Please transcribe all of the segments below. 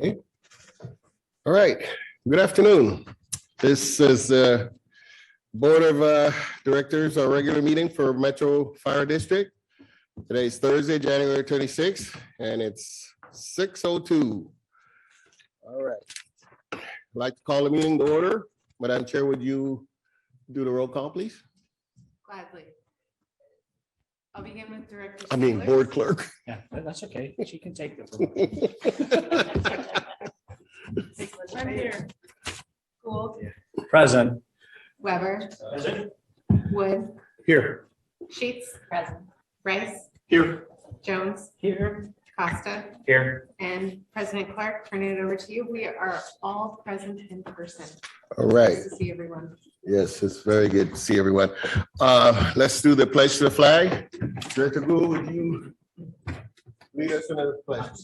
Okay. All right. Good afternoon. This is the Board of Directors, our regular meeting for Metro Fire District. Today's Thursday, January 26th, and it's 6:02. All right. I'd like to call the meeting to order. Madam Chair, would you do the roll call, please? Gladly. I'll begin with Director. Board Clerk. Yeah, that's okay. She can take it. Right here. Gould, Present. Weber, Present. Wood, Here. Sheets. Present. Rice, Here. Jones, Here. Costa, Here. and President Clark, turning it over to you. We are all present in person. All right. Nice to see everyone. Yes, it's very good to see everyone. Let's do the pledge to the flag. Director Gould, would you lead us in the pledge?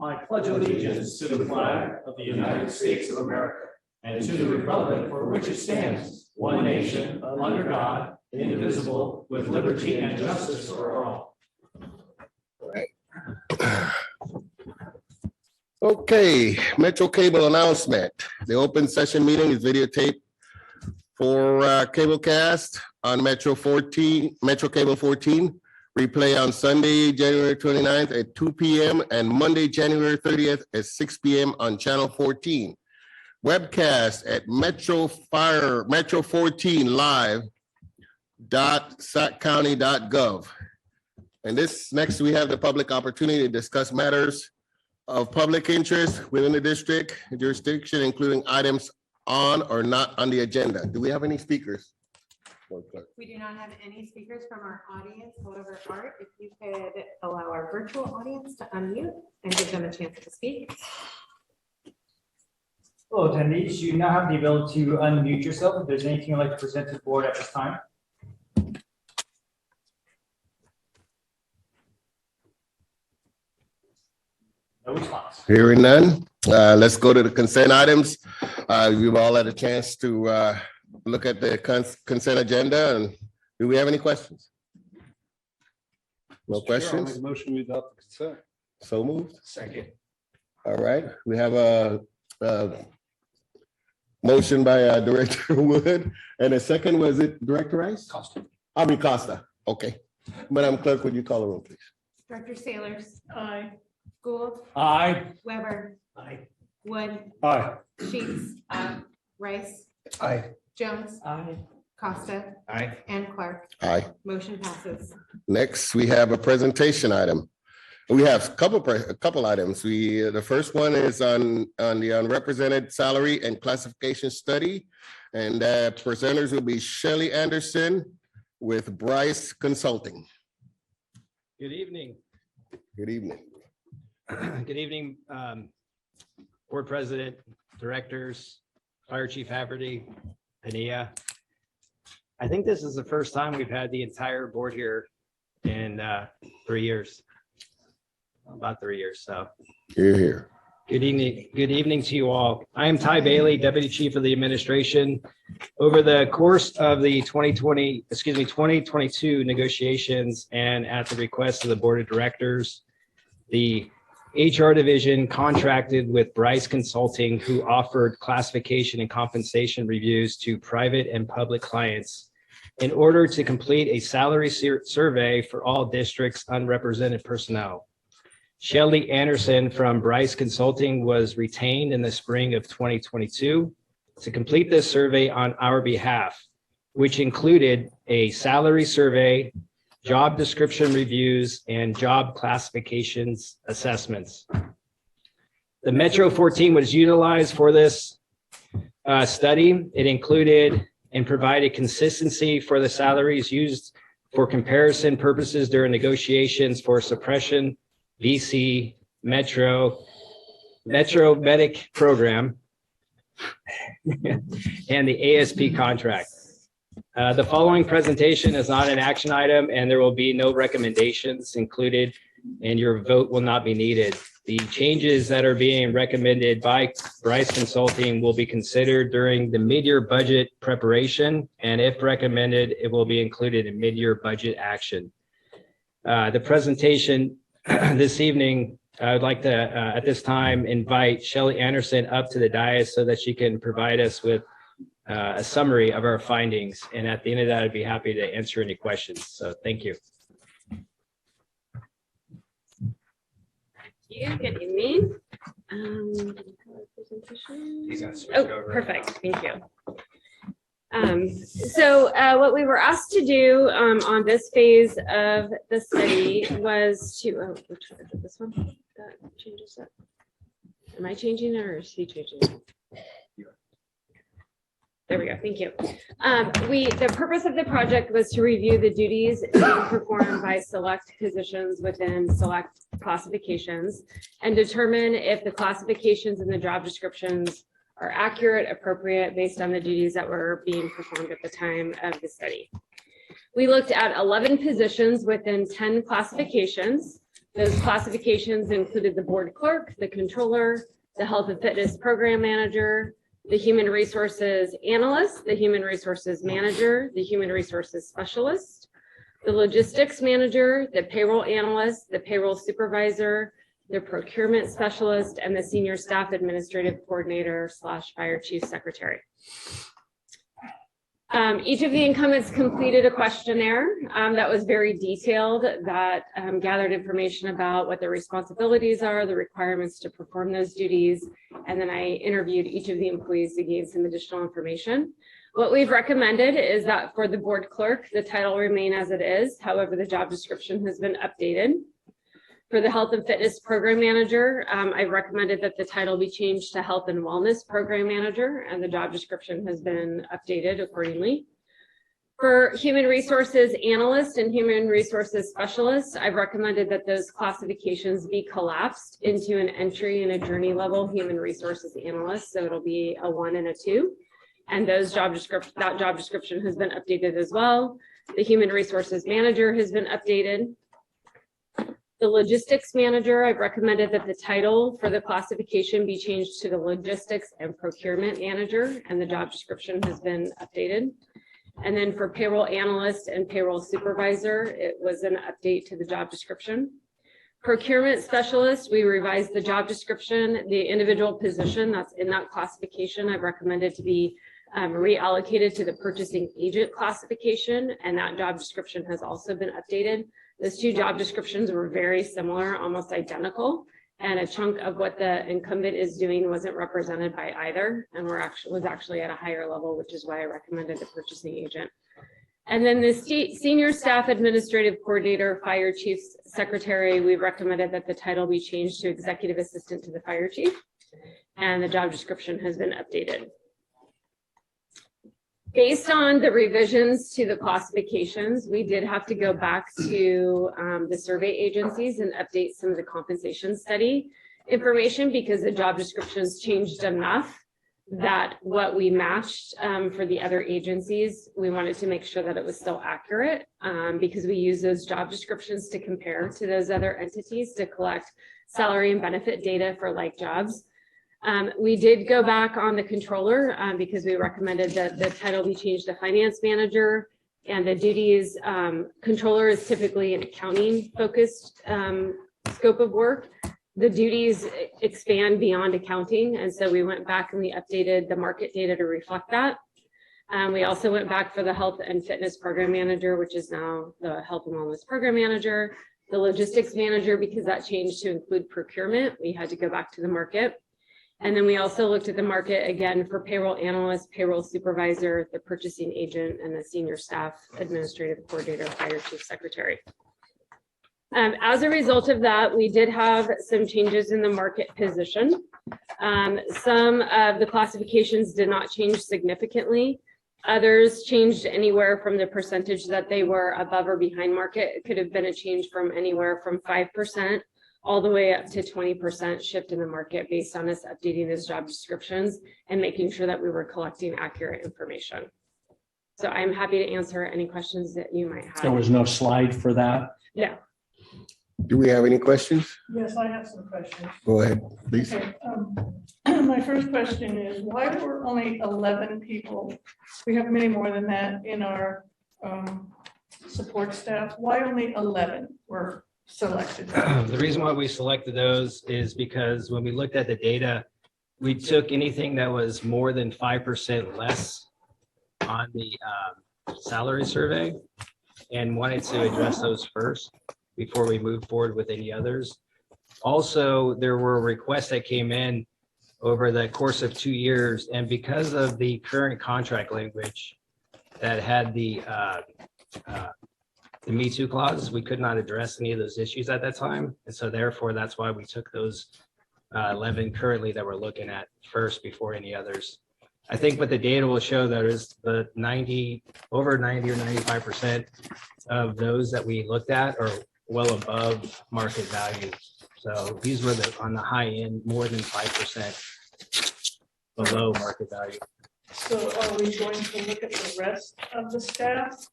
I pledge allegiance to the flag of the United States of America and to the republic for which it stands, one nation, under God, indivisible, with liberty and justice for all. Okay, Metro Cable announcement. The open session meeting is videotaped for cablecast on Metro Cable 14. Replay on Sunday, January 29th at 2 p.m. and Monday, January 30th at 6 p.m. on Channel 14. Webcast at Metro 14 live.saccounty.gov. And next we have the public opportunity to discuss matters of public interest within the district jurisdiction, including items on or not on the agenda. Do we have any speakers? We do not have any speakers from our audience. However, Art, if you could allow our virtual audience to unmute and give them a chance to speak. Hello, attendees. You now have the ability to unmute yourself if there's anything you'd like to present to the board at this time. No response. Hearing none, let's go to the consent items. You've all had a chance to look at the consent agenda, and do we have any questions? No questions? Motion we adopt the consent. So moved. Second. All right, we have a motion by Director Wood, and a second, was it Director Rice? Costa. Costa. Okay. Madam Clerk, would you call the roll, please? Director Sailors. Aye. Gould, Aye. Weber, Aye. Wood, Aye. Sheets, Rice, Aye. Jones, Aye. Costa, Aye. and Clark. Aye. Motion passes. Next, we have a presentation item. We have a couple items. The first one is on the unrepresented salary and classification study. And presenters will be Shelley Anderson with Bryce Consulting. Good evening. Good evening. Good evening, Board President, Directors, Fire Chief Haverty, Pania. I think this is the first time we've had the entire board here in 3 years. About 3 years, so. You're here. Good evening. Good evening to you all. I am Ty Bailey, Deputy Chief of the Administration. Over the course of the 2022 negotiations and at the request of the Board of Directors, the HR division contracted with Bryce Consulting, who offered classification and compensation reviews to private and public clients in order to complete a salary survey for all districts' unrepresented personnel. Shelley Anderson from Bryce Consulting was retained in the spring of 2022 to complete this survey on our behalf, which included a salary survey, job description reviews, and job classifications assessments. The Metro 14 was utilized for this study. It included and provided consistency for the salaries used for comparison purposes during negotiations for suppression, VC, Metro Medic Program, and the ASP contract. The following presentation is not an action item, and there will be no recommendations included, and your vote will not be needed. The changes that are being recommended by Bryce Consulting will be considered during the mid-year budget preparation, and if recommended, it will be included in mid-year budget action. The presentation this evening I would like to, at this time, invite Shelley Anderson up to the dais so that she can provide us with a summary of our findings. And at the end of that, I'd be happy to answer any questions. So thank you. Good evening. Oh, perfect. Thank you. So what we were asked to do on this phase of the study was to, oh, which one is it? This one? That changes it. Am I changing it or is he changing it? There we go. Thank you. The purpose of the project was to review the duties being performed by select positions within select classifications and determine if the classifications and the job descriptions are accurate, appropriate, based on the duties that were being performed at the time of the study. We looked at 11 positions within 10 classifications. Those classifications included the board clerk, the controller, the health and fitness program manager, the human resources analyst, the human resources manager, the human resources specialist, the logistics manager, the payroll analyst, the payroll supervisor, the procurement specialist, and the senior staff administrative coordinator / fire chief secretary. Each of the incumbents completed a questionnaire that was very detailed, that gathered information about what their responsibilities are, the requirements to perform those duties, and then I interviewed each of the employees to gain some additional information. What we've recommended is that for the board clerk, the title remain as it is. However, the job description has been updated. For the health and fitness program manager, I recommended that the title be changed to health and wellness program manager, and the job description has been updated accordingly. For human resources analyst and human resources specialist, I've recommended that those classifications be collapsed into an entry and a journey level human resources analyst. So it'll be a 1 and a 2. And that job description has been updated as well. The human resources manager has been updated. The logistics manager, I've recommended that the title for the classification be changed to the logistics and procurement manager, and the job description has been updated. And then for payroll analyst and payroll supervisor, it was an update to the job description. Procurement specialist, we revised the job description. The individual position that's in that classification, I've recommended to be reallocated to the purchasing agent classification, and that job description has also been updated. Those two job descriptions were very similar, almost identical, and a chunk of what the incumbent is doing wasn't represented by either, and was actually at a higher level, which is why I recommended the purchasing agent. And then the senior staff administrative coordinator, fire chief secretary, we recommended that the title be changed to executive assistant to the fire chief, and the job description has been updated. Based on the revisions to the classifications, we did have to go back to the survey agencies and update some of the compensation study information because the job descriptions changed enough that what we matched for the other agencies, we wanted to make sure that it was still accurate because we use those job descriptions to compare to those other entities to collect salary and benefit data for like jobs. We did go back on the controller because we recommended that the title be changed to finance manager, and the duties, controller is typically an accounting focused scope of work. The duties expand beyond accounting, and so we went back and we updated the market data to reflect that. We also went back for the health and fitness program manager, which is now the health and wellness program manager. The logistics manager, because that changed to include procurement, we had to go back to the market. And then we also looked at the market again for payroll analyst, payroll supervisor, the purchasing agent, and the senior staff administrative coordinator, fire chief secretary. As a result of that, we did have some changes in the market position. Some of the classifications did not change significantly. Others changed anywhere from the percentage that they were above or behind market. It could have been a change from anywhere from 5% all the way up to 20% shift in the market based on us updating those job descriptions and making sure that we were collecting accurate information. So I'm happy to answer any questions that you might have. There was no slide for that. No. Do we have any questions? Yes, I have some questions. Go ahead, please. Okay, my first question is, why were only 11 people? We have many more than that in our support staff. Why only 11 were selected? The reason why we selected those is because when we looked at the data, we took anything that was more than 5% less on the salary survey and wanted to address those first before we move forward with any others. Also, there were requests that came in over the course of 2 years, and because of the current contract language that had the Me Too clause, we could not address any of those issues at that time. And so therefore, that's why we took those 11 currently that we're looking at first before any others. I think what the data will show that is the over 90 or 95% of those that we looked at are well above market value. So these were on the high end, more than 5% below market value. So are we going to look at the rest of the staff?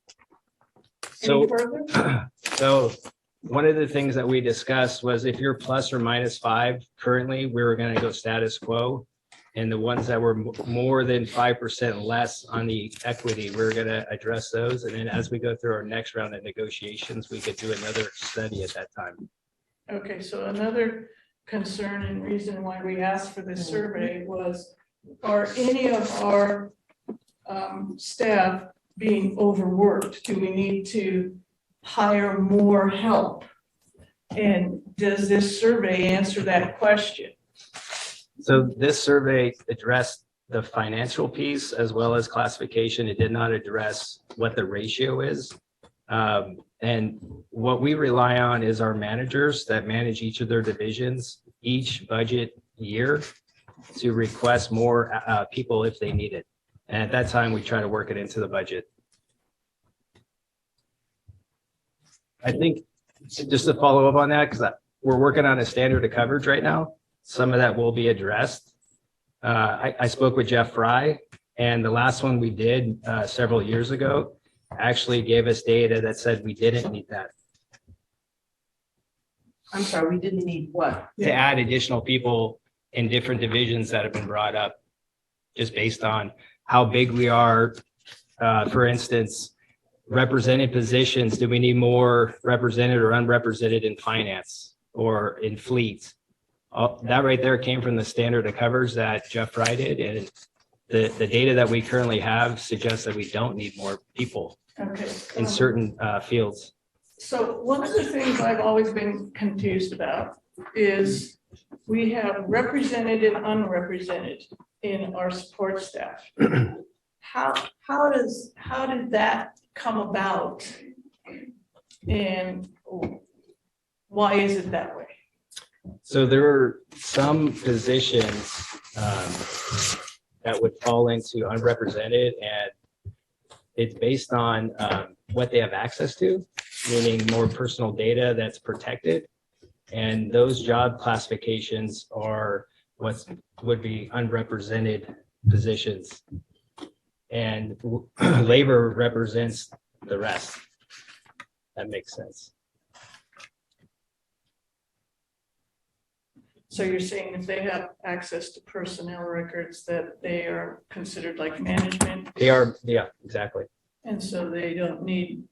So, Any further? so one of the things that we discussed was if you're plus or minus 5, currently, we were going to go status quo. And the ones that were more than 5% less on the equity, we're going to address those. And then as we go through our next round of negotiations, we could do another study at that time. Okay, so another concern and reason why we asked for this survey was, are any of our staff being overworked? Do we need to hire more help? And does this survey answer that question? So this survey addressed the financial piece as well as classification. It did not address what the ratio is. And what we rely on is our managers that manage each of their divisions each budget year to request more people if they need it. And at that time, we try to work it into the budget. I think just to follow up on that, because we're working on a standard of coverage right now. Some of that will be addressed. I spoke with Jeff Fry, and the last one we did several years ago actually gave us data that said we didn't need that. I'm sorry, we didn't need what? To add additional people in different divisions that have been brought up, just based on how big we are. For instance, represented positions, do we need more represented or unrepresented in finance or in fleet? That right there came from the standard of covers that Jeff Fry did, and the data that we currently have suggests that we don't need more people in certain fields. So one of the things I've always been confused about is we have represented and unrepresented in our support staff. How did that come about? And why is it that way? So there are some positions that would fall into unrepresented, and it's based on what they have access to, meaning more personal data that's protected. And those job classifications are what would be unrepresented positions. And labor represents the rest. That makes sense. So you're saying if they have access to personnel records that they are considered like management? They are, yeah, exactly. And so they don't need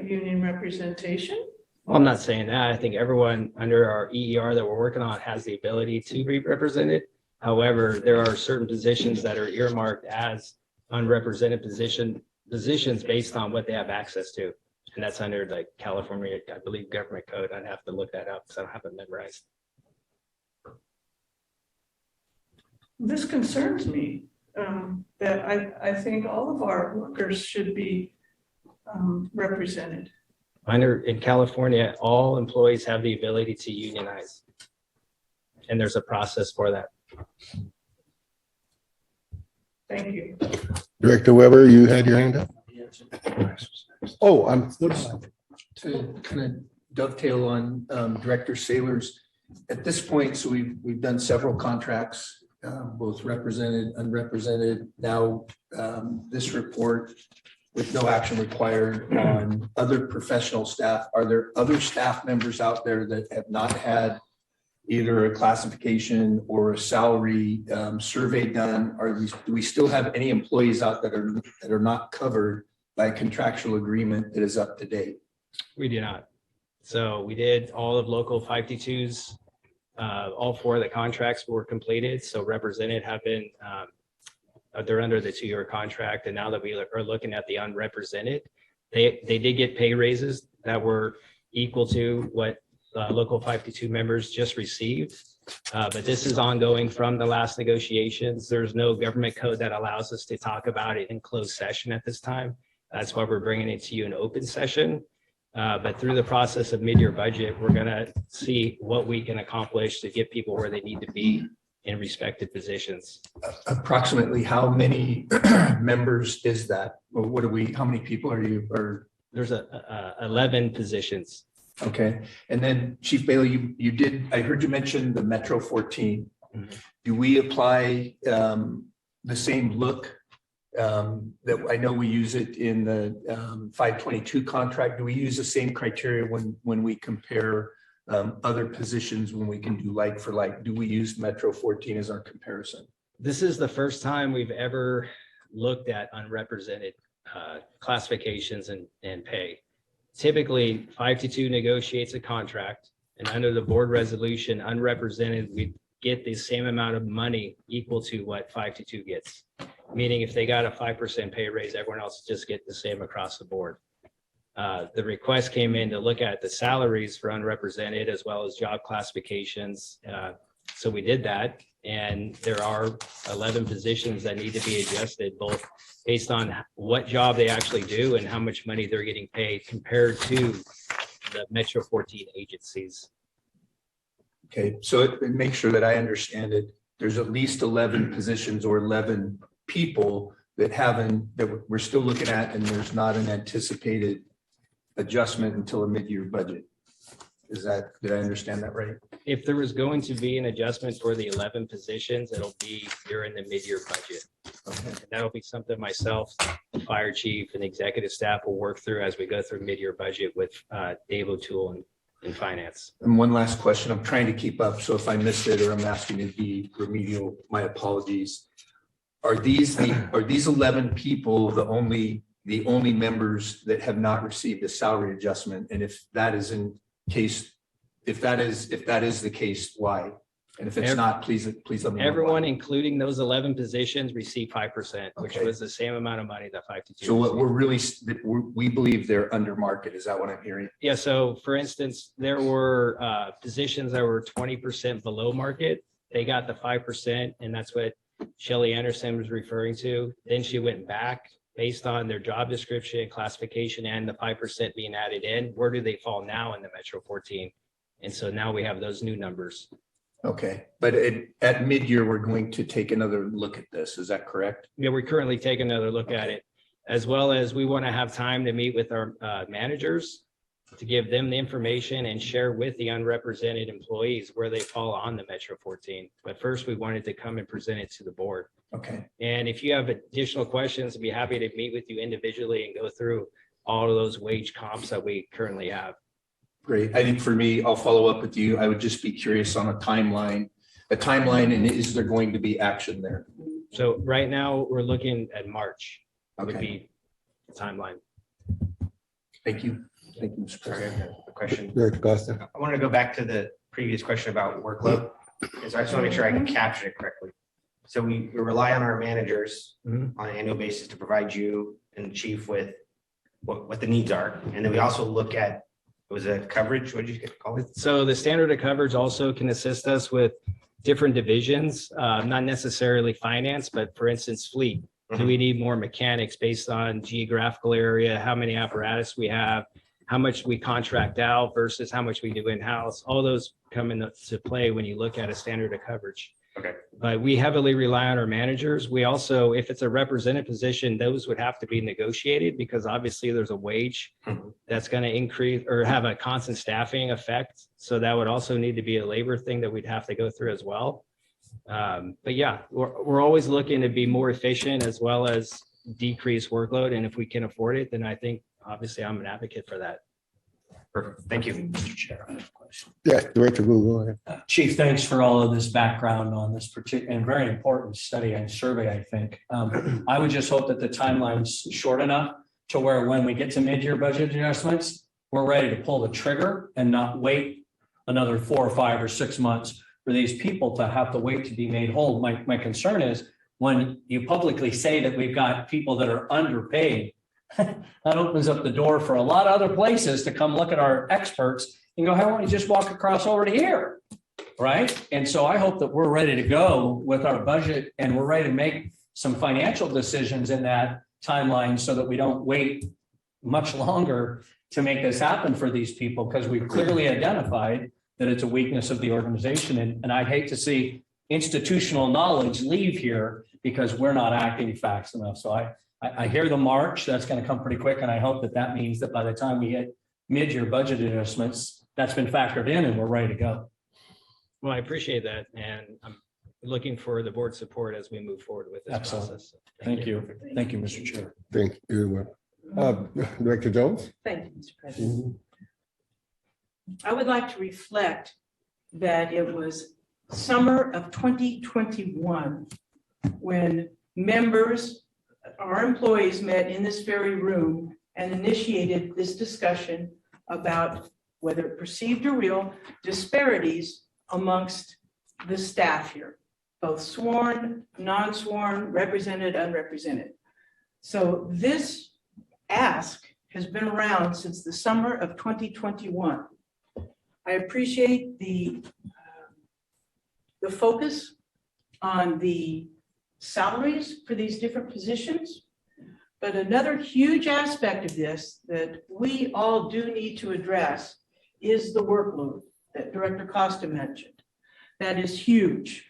union representation? Well, I'm not saying that. I think everyone under our EER that we're working on has the ability to be represented. However, there are certain positions that are earmarked as unrepresented positions based on what they have access to. And that's under the California, I believe, government code. I'd have to look that up because I don't have it memorized. This concerns me, that I think all of our workers should be represented. In California, all employees have the ability to unionize. And there's a process for that. Thank you. Director Weber, you had your hand up? Oh, to kind of dovetail on Director Saylor's, at this point, so we've done several contracts, both represented, unrepresented. Now, this report with no action required on other professional staff. Are there other staff members out there that have not had either a classification or a salary survey done? Do we still have any employees out that are not covered by a contractual agreement that is up to date? We do not. So we did all of local 522s. All 4 of the contracts were completed. So represented have been, they're under the 2-year contract. And now that we are looking at the unrepresented, they did get pay raises that were equal to what local 522 members just received. But this is ongoing from the last negotiations. There's no government code that allows us to talk about it in closed session at this time. That's why we're bringing it to you in open session. But through the process of mid-year budget, we're going to see what we can accomplish to get people where they need to be in respective positions. Approximately how many members is that? Or what are we, how many people are you, or? There's 11 positions. Okay, and then Chief Bailey, you did, I heard you mention the Metro 14. Do we apply the same look that I know we use it in the 522 contract? Do we use the same criteria when we compare other positions, when we can do like for like? Do we use Metro 14 as our comparison? This is the first time we've ever looked at unrepresented classifications and pay. Typically, 522 negotiates a contract, and under the board resolution, unrepresented, we get the same amount of money equal to what 522 gets. Meaning if they got a 5% pay raise, everyone else just get the same across the board. The request came in to look at the salaries for unrepresented as well as job classifications. So we did that, and there are 11 positions that need to be adjusted, both based on what job they actually do and how much money they're getting paid compared to the Metro 14 agencies. Okay, so make sure that I understand it. There's at least 11 positions or 11 people that we're still looking at, and there's not an anticipated adjustment until a mid-year budget. Did I understand that right? If there was going to be an adjustment for the 11 positions, it'll be during the mid-year budget. Okay. And that'll be something myself, the fire chief, and the executive staff will work through as we go through mid-year budget with Dave O'Toole and finance. And one last question. I'm trying to keep up, so if I missed it or I'm asking to be remedial, my apologies. Are these 11 people the only members that have not received a salary adjustment? And if that is the case, why? And if it's not, please let me know. Everyone, including those 11 positions, received 5%, which Okay. was the same amount of money that 522. So what we believe they're under market. Is that what I'm hearing? Yeah. So for instance, there were positions that were 20% below market. They got the 5%, and that's what Shelley Anderson was referring to. Then she went back based on their job description, classification, and the 5% being added in. Where do they fall now in the Metro 14? And so now we have those new numbers. Okay, but at mid-year, we're going to take another look at this. Is that correct? Yeah, we're currently taking another look at it, as well as we want to have time to meet with our managers to give them the information and share with the unrepresented employees where they fall on the Metro 14. But first, we wanted to come and present it to the board. Okay. And if you have additional questions, I'd be happy to meet with you individually and go through all of those wage comps that we currently have. Great. I think for me, I'll follow up with you. I would just be curious on a timeline, and is there going to be action there? So right now, we're looking at March. Would Okay. be the timeline. Thank you. Thank you, Mr. Sorry, I President. have a question. Director Costa. I want to go back to the previous question about workload. So I just want to make sure I can capture it correctly. So we rely on our managers Mhm. on an annual basis to provide you and the chief with what the needs are. And then we also look at, was it coverage? What did you call it? So the standard of coverage also can assist us with different divisions, not necessarily finance, but for instance, fleet. Do we need more mechanics based on geographical area, how many apparatus we have, how much we contract out versus how much we do in-house? All those come into play when you look at a standard of coverage. Okay. But we heavily rely on our managers. We also, if it's a represented position, those would have to be negotiated because obviously there's a wage that's going to increase or have a constant staffing effect. So that would also need to be a labor thing that we'd have to go through as well. But yeah, we're always looking to be more efficient as well as decrease workload. And if we can afford it, then I think obviously I'm an advocate for that. Perfect. Thank you. Mr. Chair, I have a question. Yeah, Director Wu, go ahead. Chief, thanks for all of this background on this particular and very important study and survey, I think. I would just hope that the timeline's short enough to where when we get to mid-year budget adjustments, we're ready to pull the trigger and not wait another 4 or 5 or 6 months for these people to have to wait to be made whole. My concern is when you publicly say that we've got people that are underpaid, that opens up the door for a lot of other places to come look at our experts and go, how don't you just walk across over to here? Right? And so I hope that we're ready to go with our budget and we're ready to make some financial decisions in that timeline so that we don't wait much longer to make this happen for these people, because we've clearly identified that it's a weakness of the organization. And I'd hate to see institutional knowledge leave here because we're not acting fast enough. So I hear the march, that's going to come pretty quick. And I hope that that means that by the time we hit mid-year budget adjustments, that's been factored in and we're ready to go. Well, I appreciate that. And I'm looking for the board support as we move forward with this Excellent. process. Thank you. Thank you, Mr. Chair. Thank you. Director Jones? Thank you, Mr. President. I would like to reflect that it was summer of 2021 when members, our employees met in this very room and initiated this discussion about whether perceived or real disparities amongst the staff here, both sworn, non-sworn, represented, unrepresented. So this ask has been around since the summer of 2021. I appreciate the focus on the salaries for these different positions, but another huge aspect of this that we all do need to address is the workload that Director Costa mentioned. That is huge.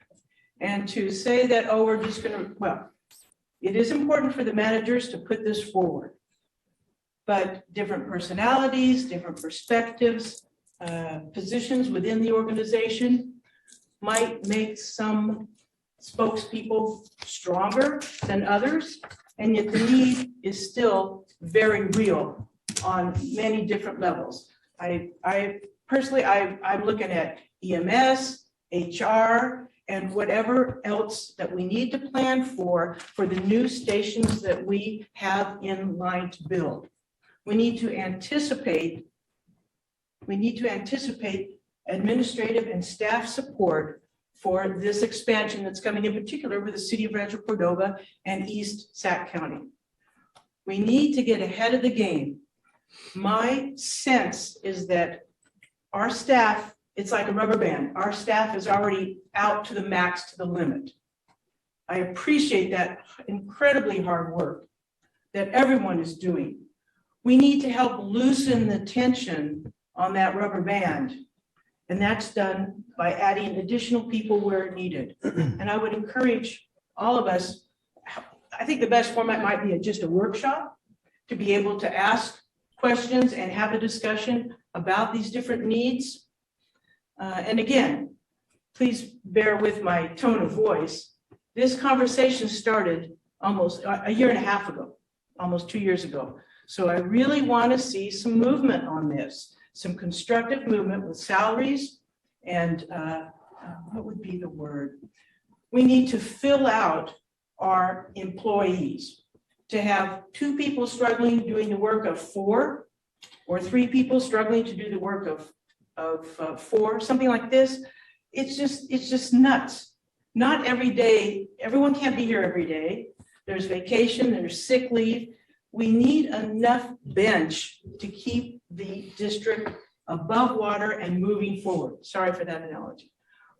And to say that, oh, we're just going to, well, it is important for the managers to put this forward, but different personalities, different perspectives, positions within the organization might make some spokespeople stronger than others, and yet the need is still very real on many different levels. I personally, I'm looking at EMS, HR, and whatever else that we need to plan for the new stations that we have in line to build. We need to anticipate administrative and staff support for this expansion that's coming, in particular with the city of Rancho Cordova and East Sac County. We need to get ahead of the game. My sense is that our staff, it's like a rubber band. Our staff is already out to the max, to the limit. I appreciate that incredibly hard work that everyone is doing. We need to help loosen the tension on that rubber band. And that's done by adding additional people where needed. And I would encourage all of us, I think the best format might be just a workshop to be able to ask questions and have a discussion about these different needs. And again, please bear with my tone of voice. This conversation started almost a year and a half ago, almost 2 years ago. So I really want to see some movement on this, some constructive movement with salaries and what would be the word? We need to fill out our employees. To have 2 people struggling doing the work of 4, or 3 people struggling to do the work of 4, something like this, it's just nuts. Not every day, everyone can't be here every day. There's vacation, there's sick leave. We need enough bench to keep the district above water and moving forward. Sorry for that analogy.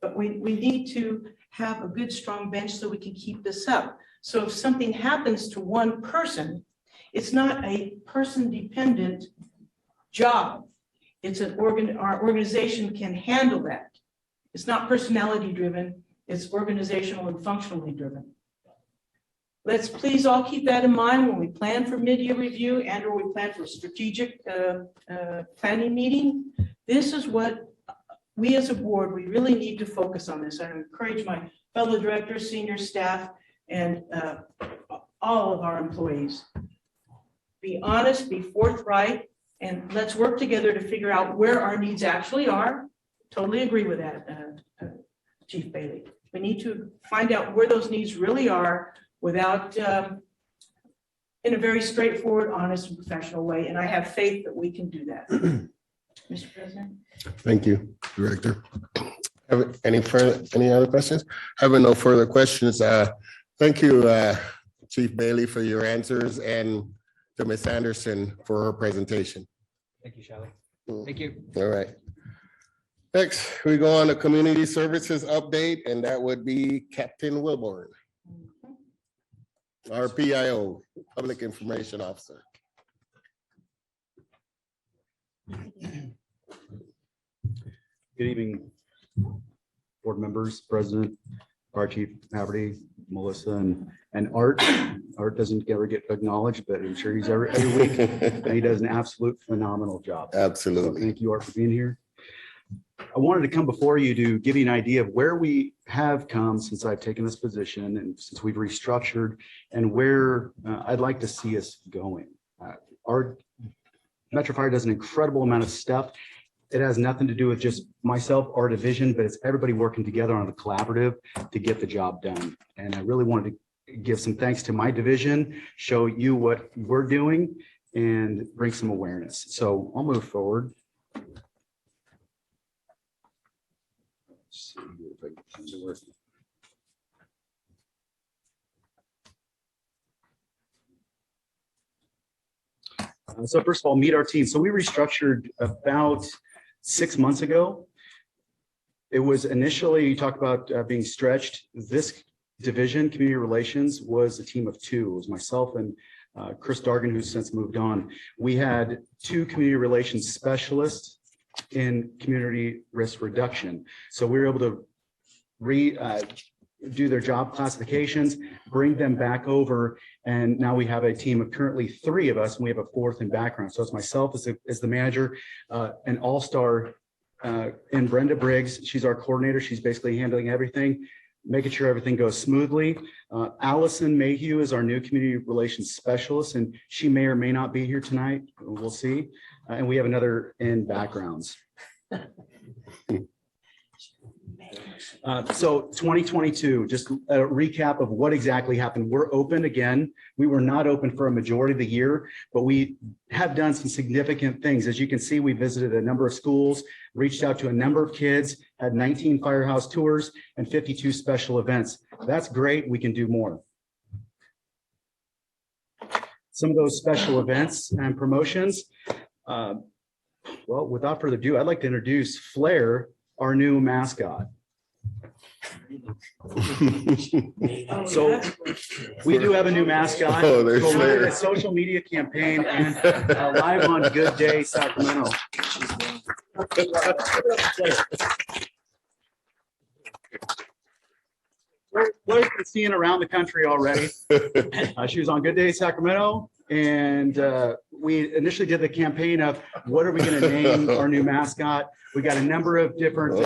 But we need to have a good, strong bench so we can keep this up. So if something happens to one person, it's not a person-dependent job. It's an our organization can handle that. It's not personality-driven, it's organizational and functionally driven. Let's please all keep that in mind when we plan for mid-year review and or we plan for a strategic planning meeting. This is what we as a board, we really need to focus on this. I encourage my fellow directors, senior staff, and all of our employees. Be honest, be forthright, and let's work together to figure out where our needs actually are. Totally agree with that, Chief Bailey. We need to find out where those needs really are without in a very straightforward, honest, and professional way, and I have faith that we can do that. Mr. President? Thank you, Director. Any other questions? Having no further questions, thank you, Chief Bailey, for your answers, and to Ms. Anderson for her presentation. Thank you, Shelley. Thank you. All right. Next, we go on to Community Services Update, and that would be Captain Wilborn, our PIO, Public Information Officer. Good evening, board members, President, Fire Chief Haverty, Melissa, and Art. Art doesn't ever get acknowledged, but I'm sure he's every week, and he does an absolute phenomenal job. Absolutely. So thank you, Art, for being here. I wanted to come before you to give you an idea of where we have come since I've taken this position and since we've restructured, and where I'd like to see us going. Our Metro Fire does an incredible amount of stuff. It has nothing to do with just myself, our division, but it's everybody working together on the collaborative to get the job done. And I really wanted to give some thanks to my division, show you what we're doing, and bring some awareness. So I'll move forward. Let's see if I can find it working. So first of all, meet our team. So we restructured about 6 months ago. It was initially, you talked about being stretched. This division, community relations, was a team of two. It was myself and Chris Dargan, who's since moved on. We had 2 community relations specialists in community risk reduction. So we were able to do their job classifications, bring them back over, and now we have a team of currently 3 of us, and we have a 4th in background. So it's myself as the manager, an all-star in Brenda Briggs. She's our coordinator. She's basically handling everything, making sure everything goes smoothly. Allison Mayhew is our new community relations specialist, and she may or may not be here tonight. We'll see. And we have another in backgrounds. So 2022, just a recap of what exactly happened. We're open again. We were not open for a majority of the year, but we have done some significant things. As you can see, we visited a number of schools, reached out to a number of kids, had 19 firehouse tours and 52 special events. That's great. We can do more. Some of those special events and promotions. Well, without further ado, I'd like to introduce Flair, our new mascot. So we do have a new mascot. Oh, there's so Flair. a social media campaign and live on Good Day Sacramento. Blair's been seen around the country already. She was on Good Day Sacramento, and we initially did the campaign of what are we going to name our new mascot. We got a number of different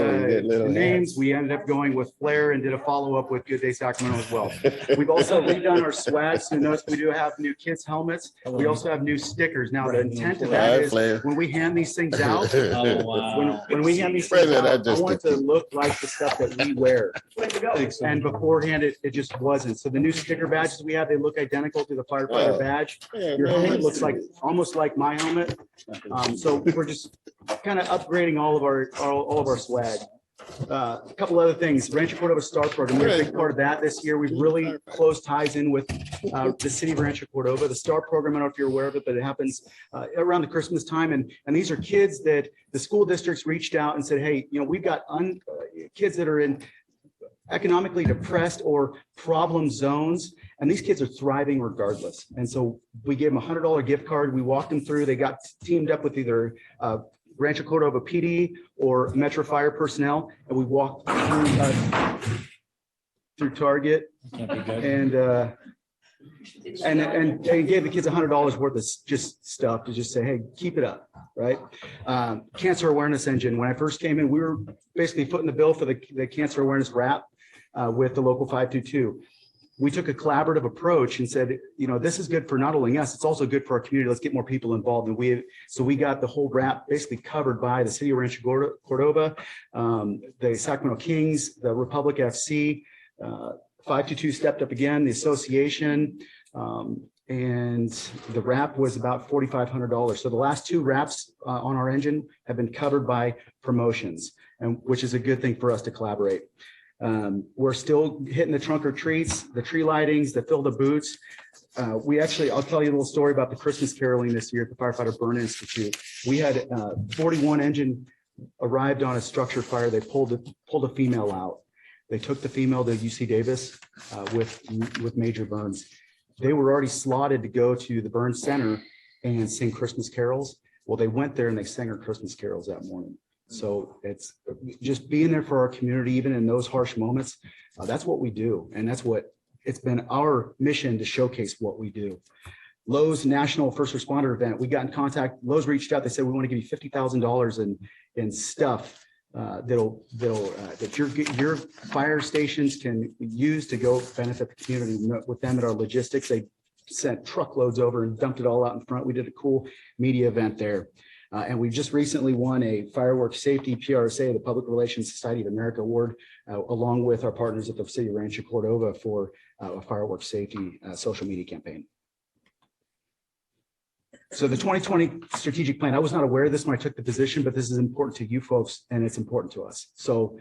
names. We ended up going with Flair and did a follow-up with Good Day Sacramento as well. We've also redone our swag. So notice we do have new kids' helmets. We also have new stickers. Now, the intent of that is when we hand these things out, when we hand these things out, I want it to look like the stuff that we wear. And beforehand, it just wasn't. So the new sticker badges we have, they look identical to the firefighter badge. Your helmet looks like almost like my helmet. So we're just kind of upgrading all of our swag. A couple other things. Rancho Cordova Star Program, we're a big part of that this year. We've really close ties in with the city of Rancho Cordova. The Star Program, I don't know if you're aware of it, but it happens around the Christmas time. And these are kids that the school districts reached out and said, hey, we've got kids that are in economically depressed or problem zones, and these kids are thriving regardless. And so we gave them a $100 gift card. We walked them through. They got teamed up with either Rancho Cordova PD or Metro Fire personnel, and we walked through Target and gave the kids $100 worth of just stuff to just say, hey, keep it up, right? Cancer awareness engine. When I first came in, we were basically footing the bill for the cancer awareness wrap with the local 522. We took a collaborative approach and said, this is good for not only us, it's also good for our community. Let's get more people involved. And we got the whole wrap basically covered by the city of Rancho Cordova, the Sacramento Kings, the Republic FC, 522 stepped up again, the association, and the wrap was about $4,500. So the last two wraps on our engine have been covered by promotions, and which is a good thing for us to collaborate. We're still hitting the trunk or treats, the tree lightings, the fill the boots. I'll tell you a little story about the Christmas caroling this year at the Firefighter Burn Institute. We had 41 engine arrived on a structure fire. They pulled a female out. They took the female to UC Davis with major burns. They were already slotted to go to the burn center and sing Christmas carols. Well, they went there and they sang her Christmas carols that morning. So it's just being there for our community, even in those harsh moments. That's what we do. And that's what it's been our mission to showcase what we do. Lowe's National First Responder Event, we got in contact. Lowe's reached out. They said, we want to give you $50,000 in stuff that your fire stations can use to go benefit the community. We met with them at our logistics. They sent truckloads over and dumped it all out in front. We did a cool media event there. And we just recently won a Fireworks Safety PRSA, the Public Relations Society of America Award, along with our partners at the City of Rancho Cordova for a fireworks safety social media campaign. So the 2020 strategic plan, I was not aware of this when I took the position, but this is important to you folks and it's important to us. So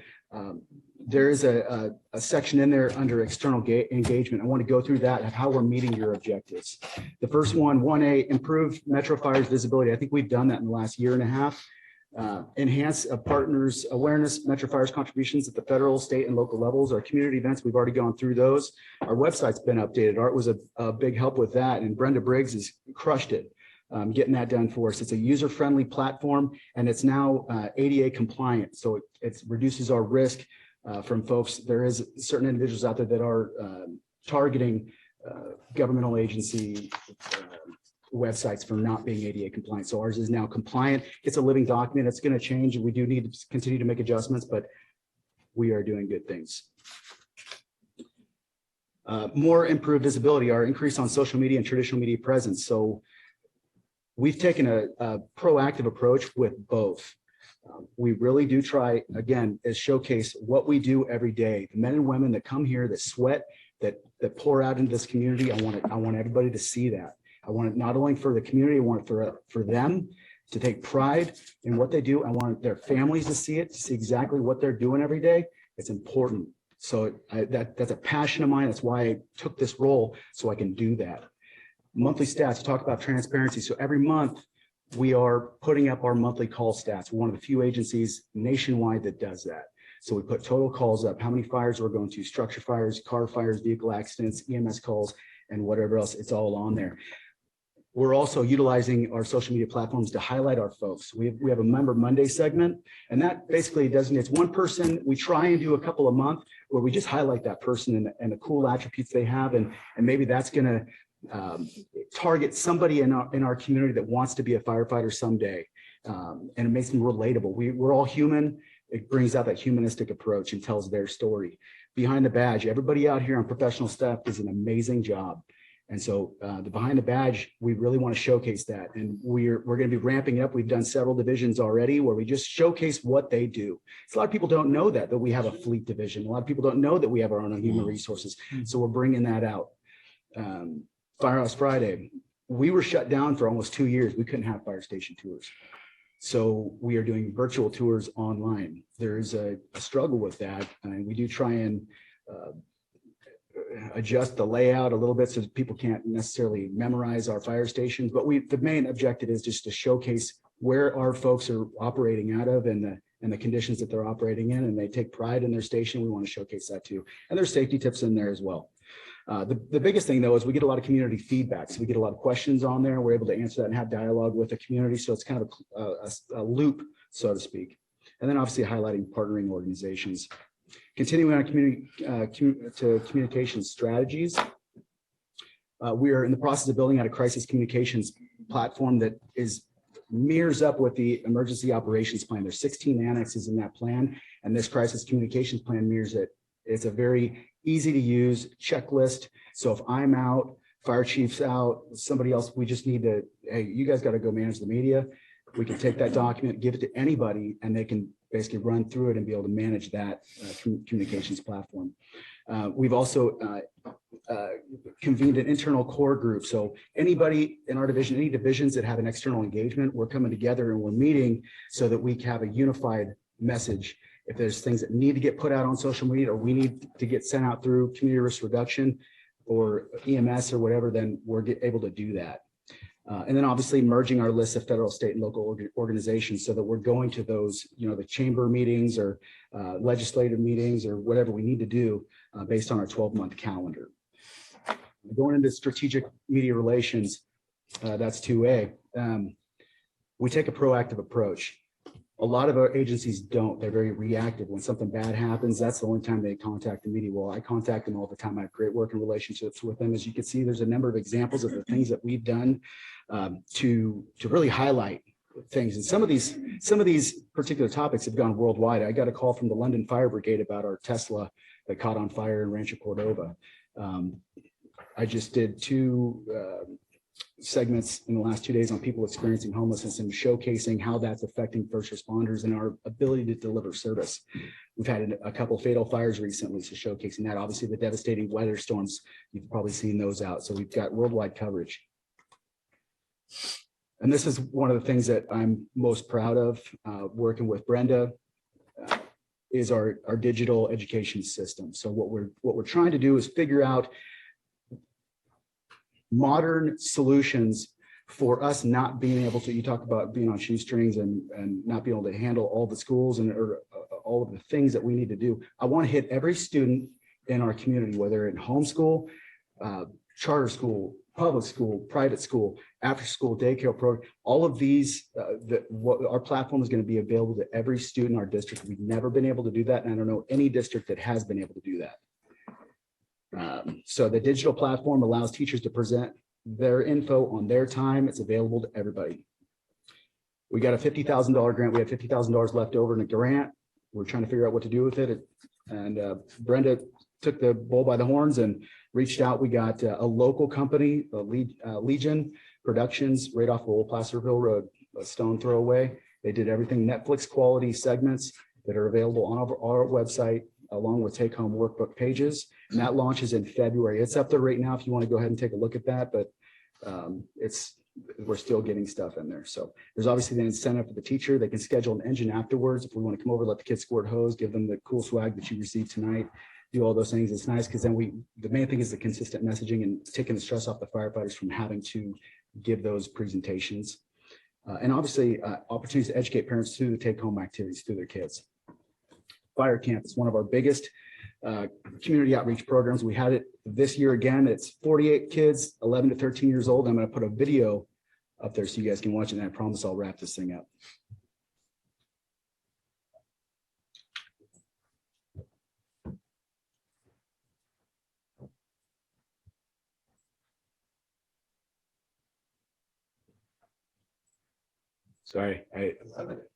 there is a section in there under external engagement. I want to go through that and how we're meeting your objectives. The first one, 1A, improve Metro Fire's visibility. I think we've done that in the last year and a half. Enhance a partners' awareness, Metro Fire's contributions at the federal, state, and local levels. Our community events, we've already gone through those. Our website's been updated. Art was a big help with that, and Brenda Briggs has crushed it. Getting that done for us. It's a user-friendly platform, and it's now ADA compliant, so it reduces our risk from folks. There is certain individuals out there that are targeting governmental agency websites for not being ADA compliant. So ours is now compliant. It's a living document. It's going to change, and we do need to continue to make adjustments, but we are doing good things. More improved visibility, our increase on social media and traditional media presence. So we've taken a proactive approach with both. We really do try, again, is showcase what we do every day. The men and women that come here, that sweat, that pour out into this community. I want everybody to see that. I want it not only for the community, I want it for them to take pride in what they do. I want their families to see it, to see exactly what they're doing every day. It's important. So that's a passion of mine. That's why I took this role, so I can do that. Monthly stats, talk about transparency. So every month we are putting up our monthly call stats. We're one of the few agencies nationwide that does that. So we put total calls up, how many fires we're going to, structure fires, car fires, vehicle accidents, EMS calls, and whatever else, it's all on there. We're also utilizing our social media platforms to highlight our folks. We have a Member Monday segment, and that basically designates one person. We try and do a couple a month where we just highlight that person and the cool attributes they have, and maybe that's going to target somebody in our community that wants to be a firefighter someday, and it makes them relatable. We're all human. It brings out that humanistic approach and tells their story. Behind the badge, everybody out here on professional staff does an amazing job, and so the behind the badge, we really want to showcase that, and we're going to be ramping up. We've done several divisions already where we just showcase what they do. So a lot of people don't know that we have a fleet division. A lot of people don't know that we have our own human resources, so we're bringing that out. Firehouse Friday, we were shut down for almost 2 years. We couldn't have fire station tours. So we are doing virtual tours online. There's a struggle with that. And we do try and adjust the layout a little bit so that people can't necessarily memorize our fire stations. But the main objective is just to showcase where our folks are operating out of and the conditions that they're operating in. And they take pride in their station. We want to showcase that too. And there's safety tips in there as well. The biggest thing, though, is we get a lot of community feedback. So we get a lot of questions on there. We're able to answer that and have dialogue with the community. So it's kind of a loop, so to speak. And then obviously highlighting partnering organizations. Continuing on communication strategies. We are in the process of building out a crisis communications platform that mirrors up with the emergency operations plan. There's 16 annexes in that plan, and this crisis communications plan mirrors it. It's a very easy to use checklist. So if I'm out, fire chief's out, somebody else, we just need to, hey, you guys got to go manage the media. We can take that document, give it to anybody, and they can basically run through it and be able to manage that communications platform. We've also convened an internal core group. So anybody in our division, any divisions that have an external engagement, we're coming together and we're meeting so that we can have a unified message. If there's things that need to get put out on social media or we need to get sent out through community risk reduction or EMS or whatever, then we're able to do that. And then obviously merging our list of federal, state, and local organizations so that we're going to those, the chamber meetings or legislative meetings or whatever we need to do based on our 12-month calendar. Going into strategic media relations, that's 2A. We take a proactive approach. A lot of our agencies don't. They're very reactive. When something bad happens, that's the only time they contact the media. Well, I contact them all the time. I have great working relationships with them. As you can see, there's a number of examples of the things that we've done to really highlight things. And some of these particular topics have gone worldwide. I got a call from the London Fire Brigade about our Tesla that caught on fire in Rancho Cordova. I just did 2 segments in the last 2 days on people experiencing homelessness and showcasing how that's affecting first responders and our ability to deliver service. We've had a couple fatal fires recently, so showcasing that. Obviously, the devastating weather storms, you've probably seen those out. So we've got worldwide coverage. And this is one of the things that I'm most proud of working with Brenda is our digital education system. So what we're trying to do is figure out modern solutions for us not being able to, you talk about being on shoestrings and not being able to handle all the schools or all of the things that we need to do. I want to hit every student in our community, whether in homeschool, charter school, public school, private school, after school daycare program, all of these, what our platform is going to be available to every student in our district. We've never been able to do that. And I don't know any district that has been able to do that. So the digital platform allows teachers to present their info on their time. It's available to everybody. We got a $50,000 grant. We have $50,000 left over in a grant. We're trying to figure out what to do with it. And Brenda took the bull by the horns and reached out. We got a local company, Legion Productions, right off of Old Placerville Road, a stone throw away. They did everything Netflix quality segments that are available on our website, along with take-home workbook pages. And that launches in February. It's up there right now if you want to go ahead and take a look at that, but we're still getting stuff in there. So there's obviously the incentive for the teacher. They can schedule an engine afterwards. If we want to come over, let the kids squirt hose, give them the cool swag that you received tonight, do all those things. It's nice because then the main thing is the consistent messaging and taking the stress off the firefighters from having to give those presentations. And obviously opportunities to educate parents through the take-home activities through their kids. Fire Camp is one of our biggest community outreach programs. We had it this year again. It's 48 kids, 11 to 13 years old. I'm going to put a video up there so you guys can watch it, and I promise I'll wrap this thing up. Sorry, I love it.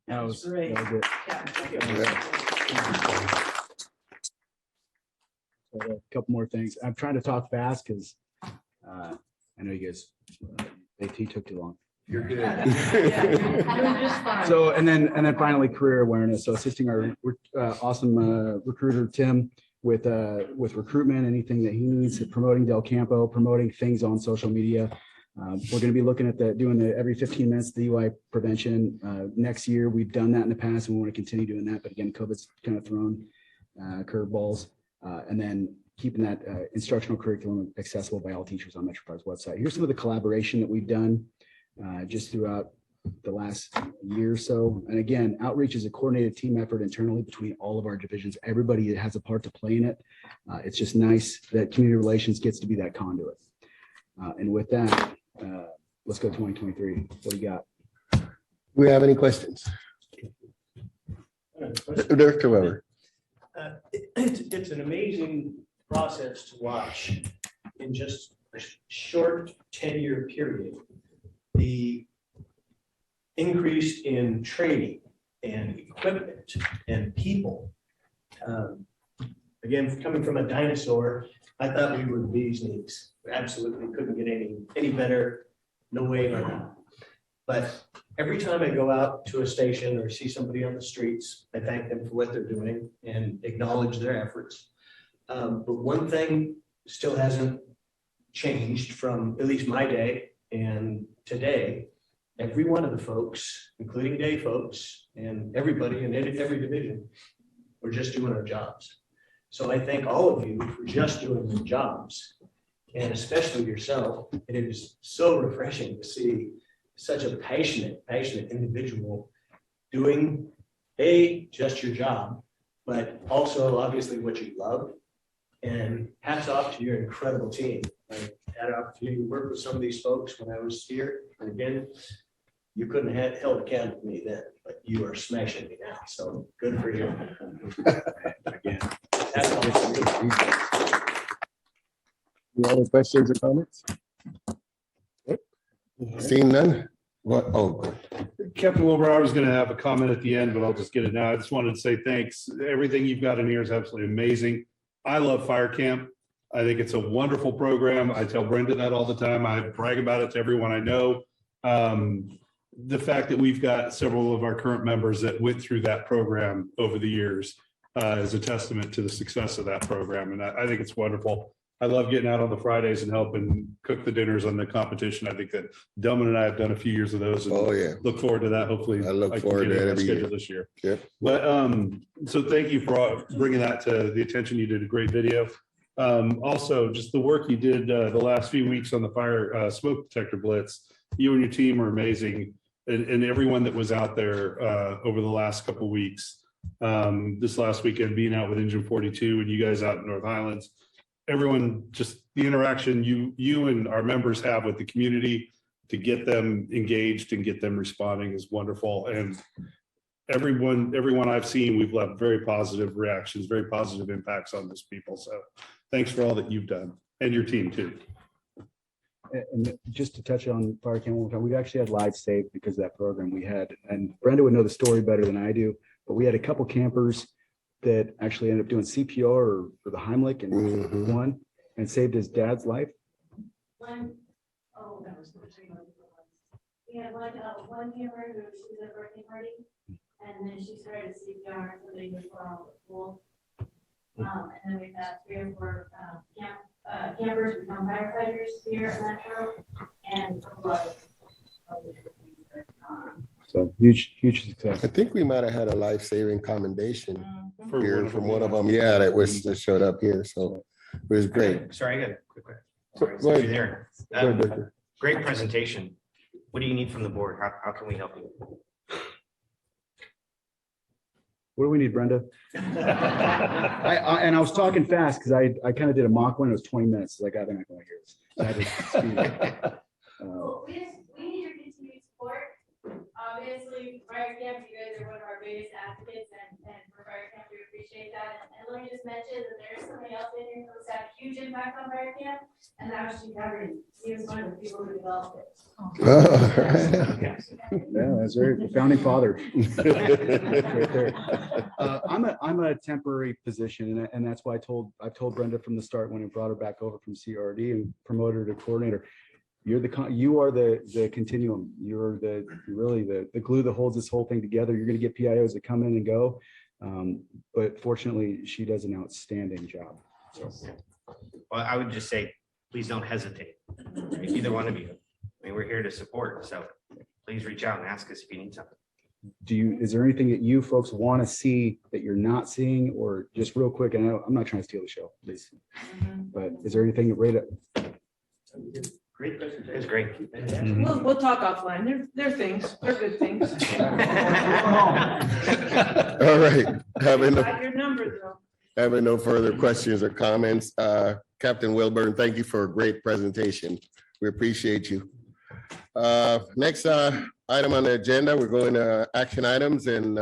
That was great. that was it. Yeah, thank you. So, a couple more things. I'm trying to talk fast because I know you guys, AT took too long. You're good. Yeah, you're just fine. So, and then finally, career awareness. So assisting our awesome recruiter, Tim, with recruitment, anything that he needs, promoting Del Campo, promoting things on social media. We're going to be looking at doing the every 15 minutes DUI prevention. Next year, we've done that in the past and we want to continue doing that. But again, COVID's kind of thrown curveballs. And then keeping that instructional curriculum accessible by all teachers on Metropolitan's website. Here's some of the collaboration that we've done just throughout the last year or so. And again, outreach is a coordinated team effort internally between all of our divisions. Everybody has a part to play in it. It's just nice that community relations gets to be that conduit. And with that, let's go 2023. What do you got? Do we have any questions? Director Weber. It's an amazing process to watch in just a short 10-year period. The increase in training and equipment and people. Again, coming from a dinosaur, I thought we were the bee's knees. We absolutely couldn't get any better, no way around. But every time I go out to a station or see somebody on the streets, I thank them for what they're doing and acknowledge their efforts. But one thing still hasn't changed from at least my day and today. Every one of the folks, including day folks and everybody in every division, we're just doing our jobs. So I thank all of you for just doing your jobs, and especially yourself. It is so refreshing to see such a passionate individual doing just your job, but also obviously what you love. And hats off to your incredible team. I had an opportunity to work with some of these folks when I was here. And again, you couldn't have held a candle to me then, but you are smashing me now. So good for you. Again, hats off to you. Any other questions or comments? Seeing none? What? Oh, good. Captain Wilbur, I was going to have a comment at the end, but I'll just get it now. I just wanted to say thanks. Everything you've got in here is absolutely amazing. I love fire camp. I think it's a wonderful program. I tell Brenda that all the time. I brag about it to everyone I know. The fact that we've got several of our current members that went through that program over the years is a testament to the success of that program. And I think it's wonderful. I love getting out on the Fridays and helping cook the dinners on the competition. I think that Delman and I have done a few years of those. And look forward to that. Hopefully I look forward to it every year this year. Yep. But so thank you for bringing that to the attention. You did a great video. Also, just the work you did the last few weeks on the fire smoke detector blitz. You and your team are amazing, and everyone that was out there over the last couple of weeks. This last weekend, being out with Engine 42 and you guys out in North Highlands. Everyone, just the interaction you and our members have with the community to get them engaged and get them responding is wonderful. And everyone I've seen, we've left very positive reactions, very positive impacts on those people. So thanks for all that you've done, and your team too. And just to touch on fire camp one more time, we've actually had lives saved because of that program we had, and Brenda would know the story better than I do, but we had a couple campers that actually ended up doing CPR or the Heimlich and one and saved his dad's life. We had one camper who she was at a birthday party, and then she started CPR, so they just were all at the pool. And then we've had 3 or 4 campers become firefighters here at Metro, and a lot of so huge success. I think we might have had a life-saving commendation here from one of them. Yeah, that showed up here. So it was great. Sorry, I got a quick question. Go ahead. There. Go ahead, Victor. Great presentation. What do you need from the board? How can we help you? What do we need, Brenda? I was talking fast because I kind of did a mock one. It was 20 minutes. So I got they're not going to hear this. So I had to speed it. we need your continued support. Obviously, fire camp, you guys are one of our biggest advocates, and for fire camp, we appreciate that. And let me just mention that there is somebody else in here who's had a huge impact on fire camp, and that was Chief Haverty. He was one of the people who developed it. Yeah, that's right. The founding father. Right there. I'm a temporary position, and that's why I've told Brenda from the start when I brought her back over from CRD and promoted her to coordinator. You are the continuum. You're really the glue that holds this whole thing together. You're going to get PIOs that come in and go, but fortunately, she does an outstanding job. So, Well, I would just say, please don't hesitate. Either one of you. I mean, we're here to support, so please reach out and ask us if you need something. is there anything that you folks want to see that you're not seeing, or just real quick? And I'm not trying to steal the show, please, but is there anything that Great presentation. It was great. We'll talk offline. They're things. They're good things. All right. Got your number though. Having no further questions or comments, Captain Wilburn, thank you for a great presentation. We appreciate you. Next item on the agenda, we're going to action items, and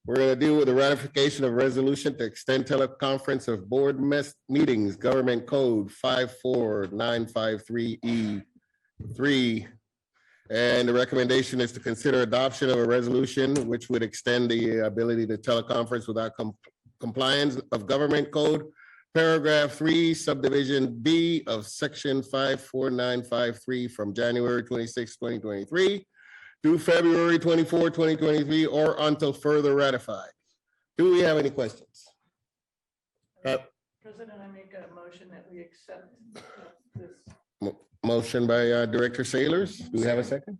we're going to deal with the ratification of resolution to extend teleconference of board meetings, government code 54953E3. And the recommendation is to consider adoption of a resolution which would extend the ability to teleconference without compliance of government code, paragraph 3, subdivision B of section 54953 from January 26, 2023 through February 24, 2023, or until further ratified. Do we have any questions? President, I make a motion that we accept this. Motion by Director Sailors. Do we have a second?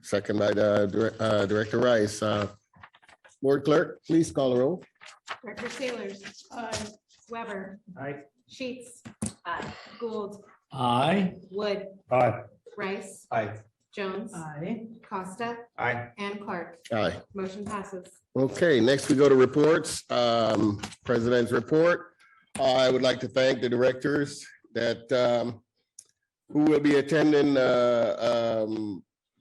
Second by Director Rice. Board Clerk, please call the roll. Director Sailors. Aye. Weber. Aye. Sheets. Aye. Gould. Aye. Wood. Aye. Rice. Aye. Jones. Aye. Costa. Aye. And Clark. Aye. Motion passes. Okay, next we go to reports. President's report. I would like to thank the directors that who will be attending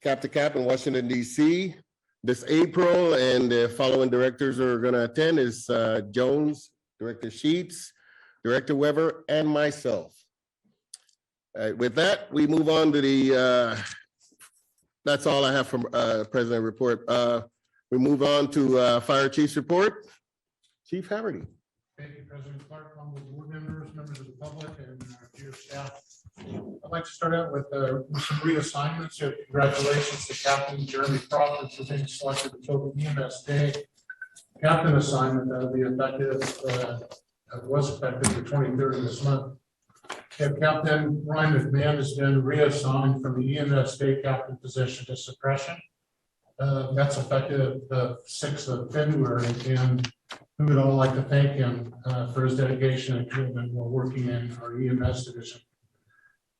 Cap to Cap in Washington, DC this April, and the following directors are going to attend is Jones, Director Sheets, Director Weber, and myself. With that, we move on to the, that's all I have from President report. We move on to Fire Chief's report. Chief Haverty. Thank you, President Clark, honorable board members, members of the public, and dear staff. I'd like to start out with some reassignments. So congratulations to Captain Jeremy Crawford for being selected to fill the EMS Day Captain assignment that will be effective, was effective the 23rd of this month. And Captain Ryan McMahon has been reassigned from the EMS Day Captain position to suppression. That's effective the 6th of February, and we would all like to thank him for his dedication and commitment while working in our EMS division.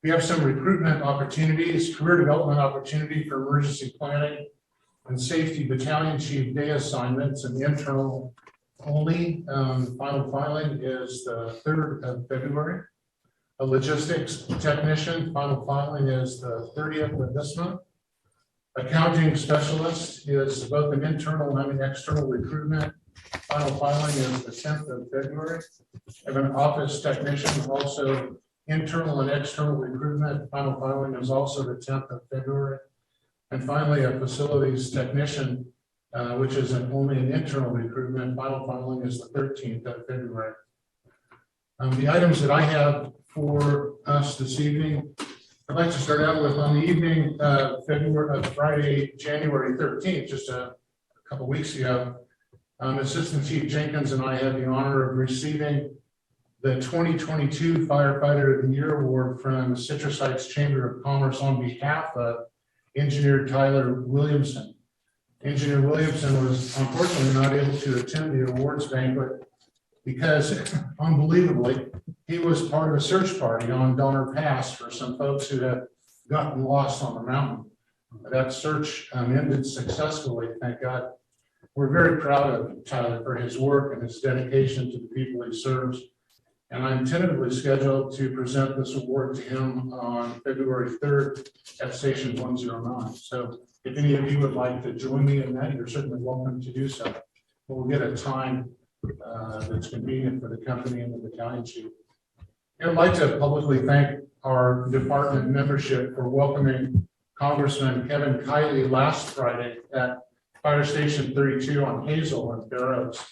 We have some recruitment opportunities, career development opportunity for emergency planning and safety battalion chief day assignments, and the internal only. Final filing is the 3rd of February. A logistics technician, final filing is the 30th of this month. Accounting specialist is both an internal and an external recruitment. Final filing is the 10th of February. I have an office technician, also internal and external recruitment. Final filing is also the 10th of February. And finally, a facilities technician, which is only an internal recruitment. Final filing is the 13th of February. The items that I have for us this evening, I'd like to start out with on the evening Friday, January 13th, just a couple weeks ago. Assistant Chief Jenkins and I had the honor of receiving the 2022 Firefighter of the Year Award from the Citrus Heights Chamber of Commerce on behalf of Engineer Tyler Williamson. Engineer Williamson was unfortunately not able to attend the awards banquet because, unbelievably, he was part of a search party on Donner Pass for some folks who had gotten lost on the mountain. That search ended successfully, thank God. We're very proud of Tyler for his work and his dedication to the people he serves. And I'm tentatively scheduled to present this award to him on February 3rd at Station 109. So if any of you would like to join me in that, you're certainly welcome to do so. We'll get a time that's convenient for the company and the battalion chief. I'd like to publicly thank our department membership for welcoming Congressman Kevin Kiley last Friday at Fire Station 32 on Hazel and Fair Oaks.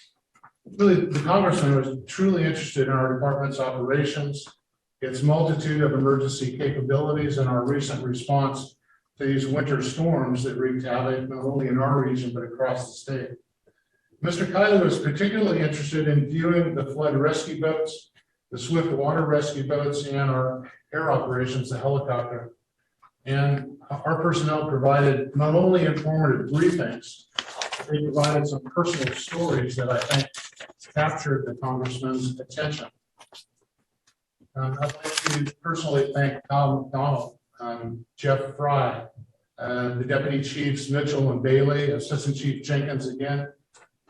Really, the congressman was truly interested in our department's operations, its multitude of emergency capabilities, and our recent response to these winter storms that wreaked havoc not only in our region but across the state. Mr. Kiley was particularly interested in viewing the flood rescue boats, the swift water rescue boats, and our air operations, the helicopter. And our personnel provided not only informative briefings, they provided some personal stories that I think captured the congressman's attention. I'd like to personally thank Tom McDonald, Jeff Fry, the deputy chiefs Mitchell and Bailey, Assistant Chief Jenkins again,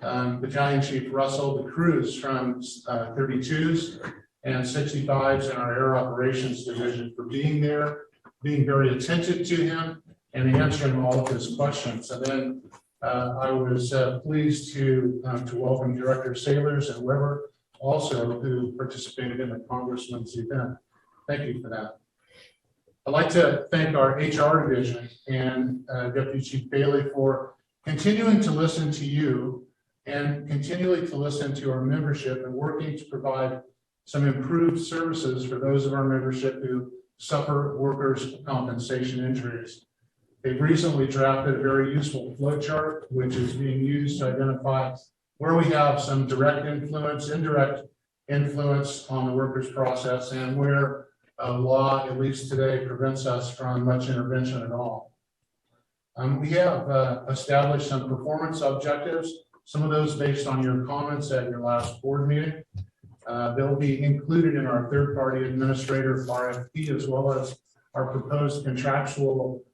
Battalion Chief Russell, the crews from 32s and 65s in our Air Operations Division for being there, being very attentive to him, and answering all of his questions. And then I was pleased to welcome Director Sailors and Weber also, who participated in the congressman's event. Thank you for that. I'd like to thank our HR division and Deputy Chief Bailey for continuing to listen to you and continually to listen to our membership and working to provide some improved services for those of our membership who suffer workers' compensation injuries. They've recently drafted a very useful flow chart, which is being used to identify where we have some direct influence, indirect influence on the workers' process, and where law, at least today, prevents us from much intervention at all. We have established some performance objectives, some of those based on your comments at your last board meeting. They'll be included in our third-party administrator RFP, as well as our proposed contractual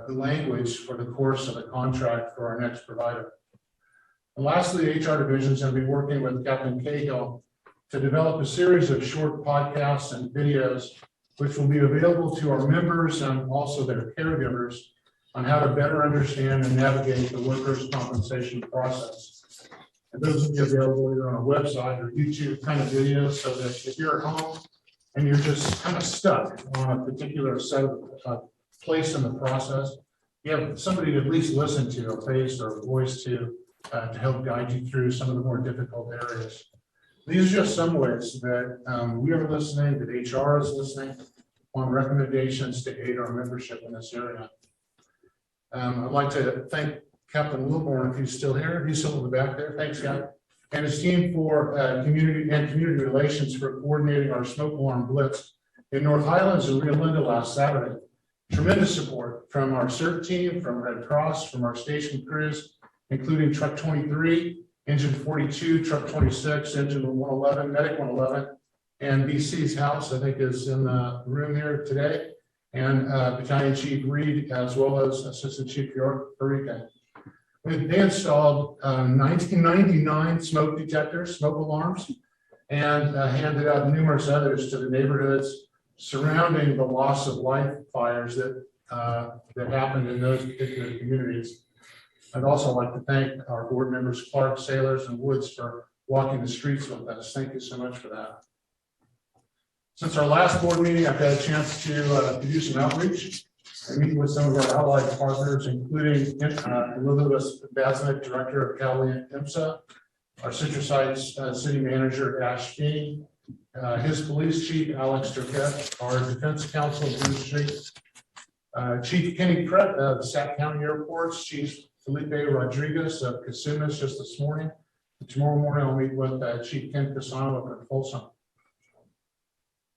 language for the course of the contract for our next provider. And lastly, the HR division is going to be working with Captain Cahill to develop a series of short podcasts and videos, which will be available to our members and also their caregivers on how to better understand and navigate the workers' compensation process. And those will be available either on our website or YouTube kind of videos, so that if you're at home and you're just kind of stuck on a particular set of place in the process, you have somebody to at least listen to, a face or a voice to help guide you through some of the more difficult areas. These are just some ways that we are listening, that HR is listening on recommendations to aid our membership in this area. I'd like to thank Captain Wilborn, if he's still here. He's still in the back there. Thanks, Captain. And his team for community relations for coordinating our smoke alarm blitz in North Highlands and Rio Linda last Saturday. Tremendous support from our CERT team, from Red Cross, from our station crews, including Truck 23, Engine 42, Truck 26, Engine 111, Medic 111, and BC's house, I think, is in the room here today, and Battalion Chief Reed, as well as Assistant Chief York Parika. They installed 1999 smoke detectors, smoke alarms, and handed out numerous others to the neighborhoods surrounding the loss of life fires that happened in those particular communities. I'd also like to thank our board members, Clark, Sailors, and Woods, for walking the streets with us. Thank you so much for that. Since our last board meeting, I've had a chance to do some outreach and meet with some of our allied partners, including Elizabeth Basnick, Director of Cali IMSA, our Citrus Heights City Manager, Ash Feeney, his police chief, Alex Turquette, our defense counsel, Bruce Shakes, Chief Kenny Pratt of the Sac County Airports, Chief Felipe Rodriguez of Casumas just this morning. Tomorrow morning, I'll meet with Chief Ken Casano of Folsom.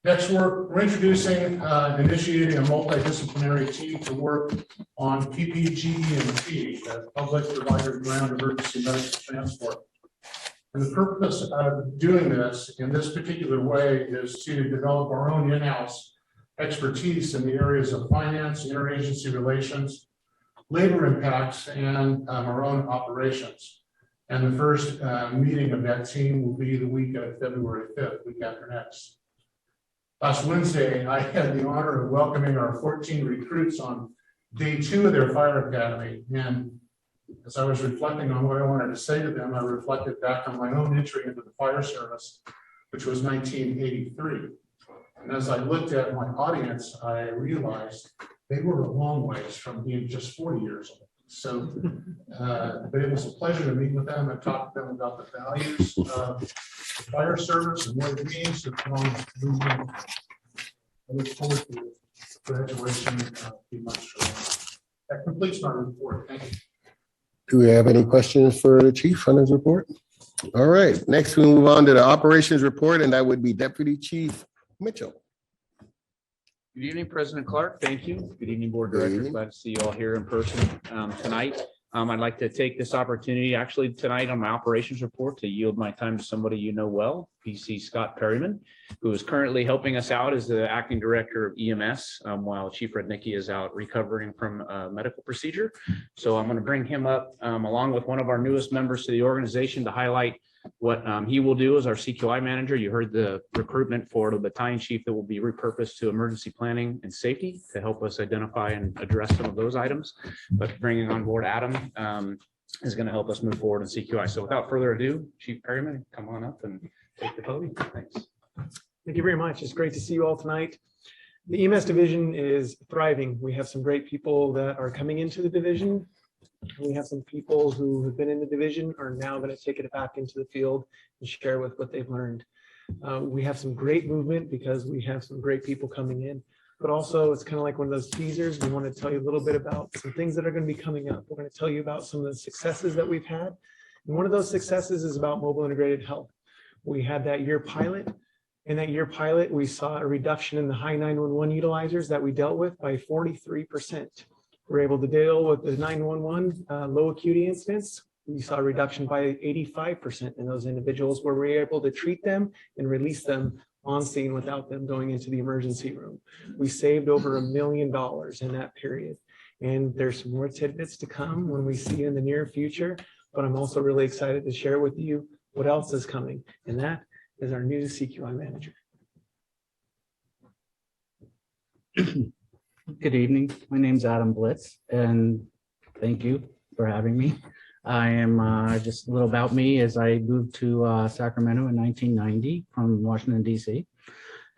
Next, we're introducing, initiating a multidisciplinary team to work on PPGE&T, the Public Provider Ground Emergency Medical Transport. And the purpose of doing this in this particular way is to develop our own in-house expertise in the areas of finance, interagency relations, labor impacts, and our own operations. And the first meeting of that team will be the week of February 5th, week after next. Last Wednesday, I had the honor of welcoming our 14 recruits on day 2 of their fire academy. And as I was reflecting on what I wanted to say to them, I reflected back on my own entry into the fire service, which was 1983. And as I looked at my audience, I realized they were a long ways from being just 40 years old. So, but it was a pleasure to meet with them and talk to them about the values of the fire service and what it means to belong to the movement. I look forward to graduation a few months from now. That completes my report. Thank you. Do we have any questions for the chief on his report? All right, next we move on to the operations report, and that would be Deputy Chief Mitchell. Good evening, President Clark. Thank you. Good evening, Board Good Directors. evening. Glad to see you all here in person tonight. I'd like to take this opportunity actually tonight on my operations report to yield my time to somebody you know well, PC Scott Perryman, who is currently helping us out as the acting director of EMS while Chief Rednicki is out recovering from a medical procedure. So I'm going to bring him up along with one of our newest members to the organization to highlight what he will do as our CQI manager. You heard the recruitment for the battalion chief that will be repurposed to emergency planning and safety to help us identify and address some of those items. But bringing on board Adam is going to help us move forward in CQI. So without further ado, Chief Perryman, come on up and take the podium. Thanks. Thank you very much. It's great to see you all tonight. The EMS division is thriving. We have some great people that are coming into the division. We have some people who have been in the division are now going to take it back into the field and share with what they've learned. We have some great movement because we have some great people coming in, but also it's kind of like one of those teasers. We want to tell you a little bit about some things that are going to be coming up. We're going to tell you about some of the successes that we've had. And one of those successes is about mobile integrated health. We had that year pilot. In that year pilot, we saw a reduction in the high 911 utilizers that we dealt with by 43%. We're able to deal with the 911 low acuity incidents. We saw a reduction by 85% in those individuals where we were able to treat them and release them on scene without them going into the emergency room. We saved over $1 million in that period. And there's some more tidbits to come when we see in the near future, but I'm also really excited to share with you what else is coming. And that is our new CQI manager. Good evening. My name's Adam Blitz, and thank you for having me. I am just a little about me as I moved to Sacramento in 1990 from Washington, D.C.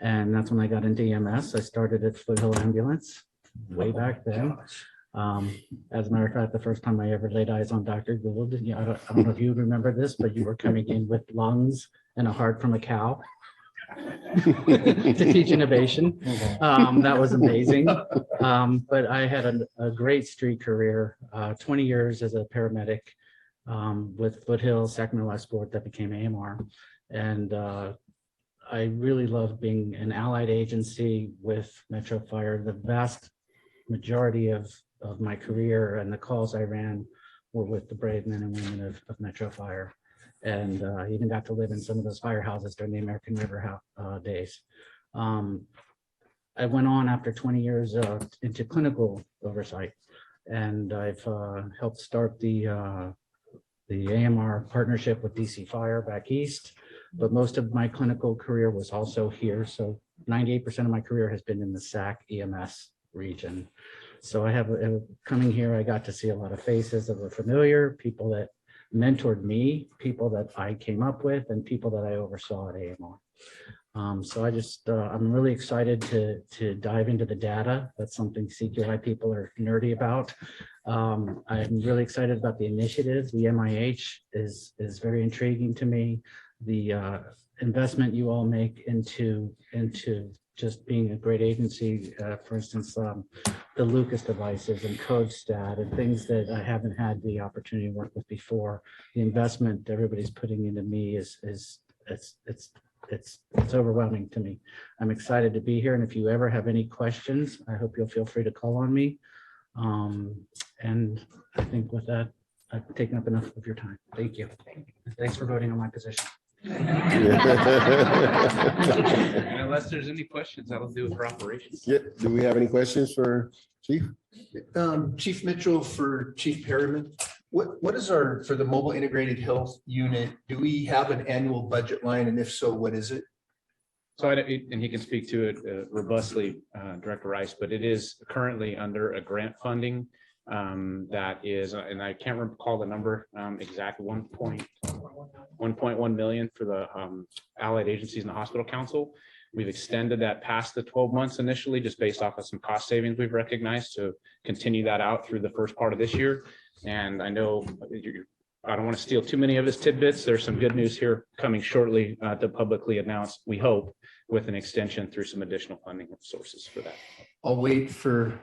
And that's when I got into EMS. I started at Foothill Ambulance way back then. As a matter of fact, the first time I ever laid eyes on Dr. Gould, I don't know if you remember this, but you were coming in with lungs and a heart from a cow. To teach innovation. That was amazing. But I had a great street career, 20 years as a paramedic with Foothill, Sacramento Westport, that became AMR. And I really loved being an allied agency with Metro Fire. The vast majority of my career and the calls I ran were with the brave men and women of Metro Fire. And I even got to live in some of those firehouses during the American River days. I went on after 20 years into clinical oversight, and I've helped start the AMR partnership with DC Fire back east. But most of my clinical career was also here. So 98% of my career has been in the SAC EMS region. So I have coming here, I got to see a lot of faces that were familiar, people that mentored me, people that I came up with, and people that I oversaw at AMR. So I'm really excited to dive into the data. That's something CQI people are nerdy about. I'm really excited about the initiatives. The MIH is very intriguing to me. The investment you all make into just being a great agency, for instance, the Lucas devices and CodeStat and things that I haven't had the opportunity to work with before. The investment everybody's putting into me it's overwhelming to me. I'm excited to be here, and if you ever have any questions, I hope you'll feel free to call on me. And I think with that, I've taken up enough of your time. Thank you. Thanks for voting on my position. And unless there's any questions, that'll do it for operations. Yeah. Do we have any questions for Chief? Chief Mitchell, for Chief Perryman, what is for the mobile integrated health unit, do we have an annual budget line, and if so, what is it? So, and he can speak to it robustly, Director Rice, but it is currently under a grant funding that is, and I can't recall the number exact, 1.1 million for the allied agencies and the hospital council. We've extended that past the 12 months initially, just based off of some cost savings we've recognized to continue that out through the first part of this year. And I know I don't want to steal too many of his tidbits. There's some good news here coming shortly to publicly announce, we hope, with an extension through some additional funding sources for that. I'll wait for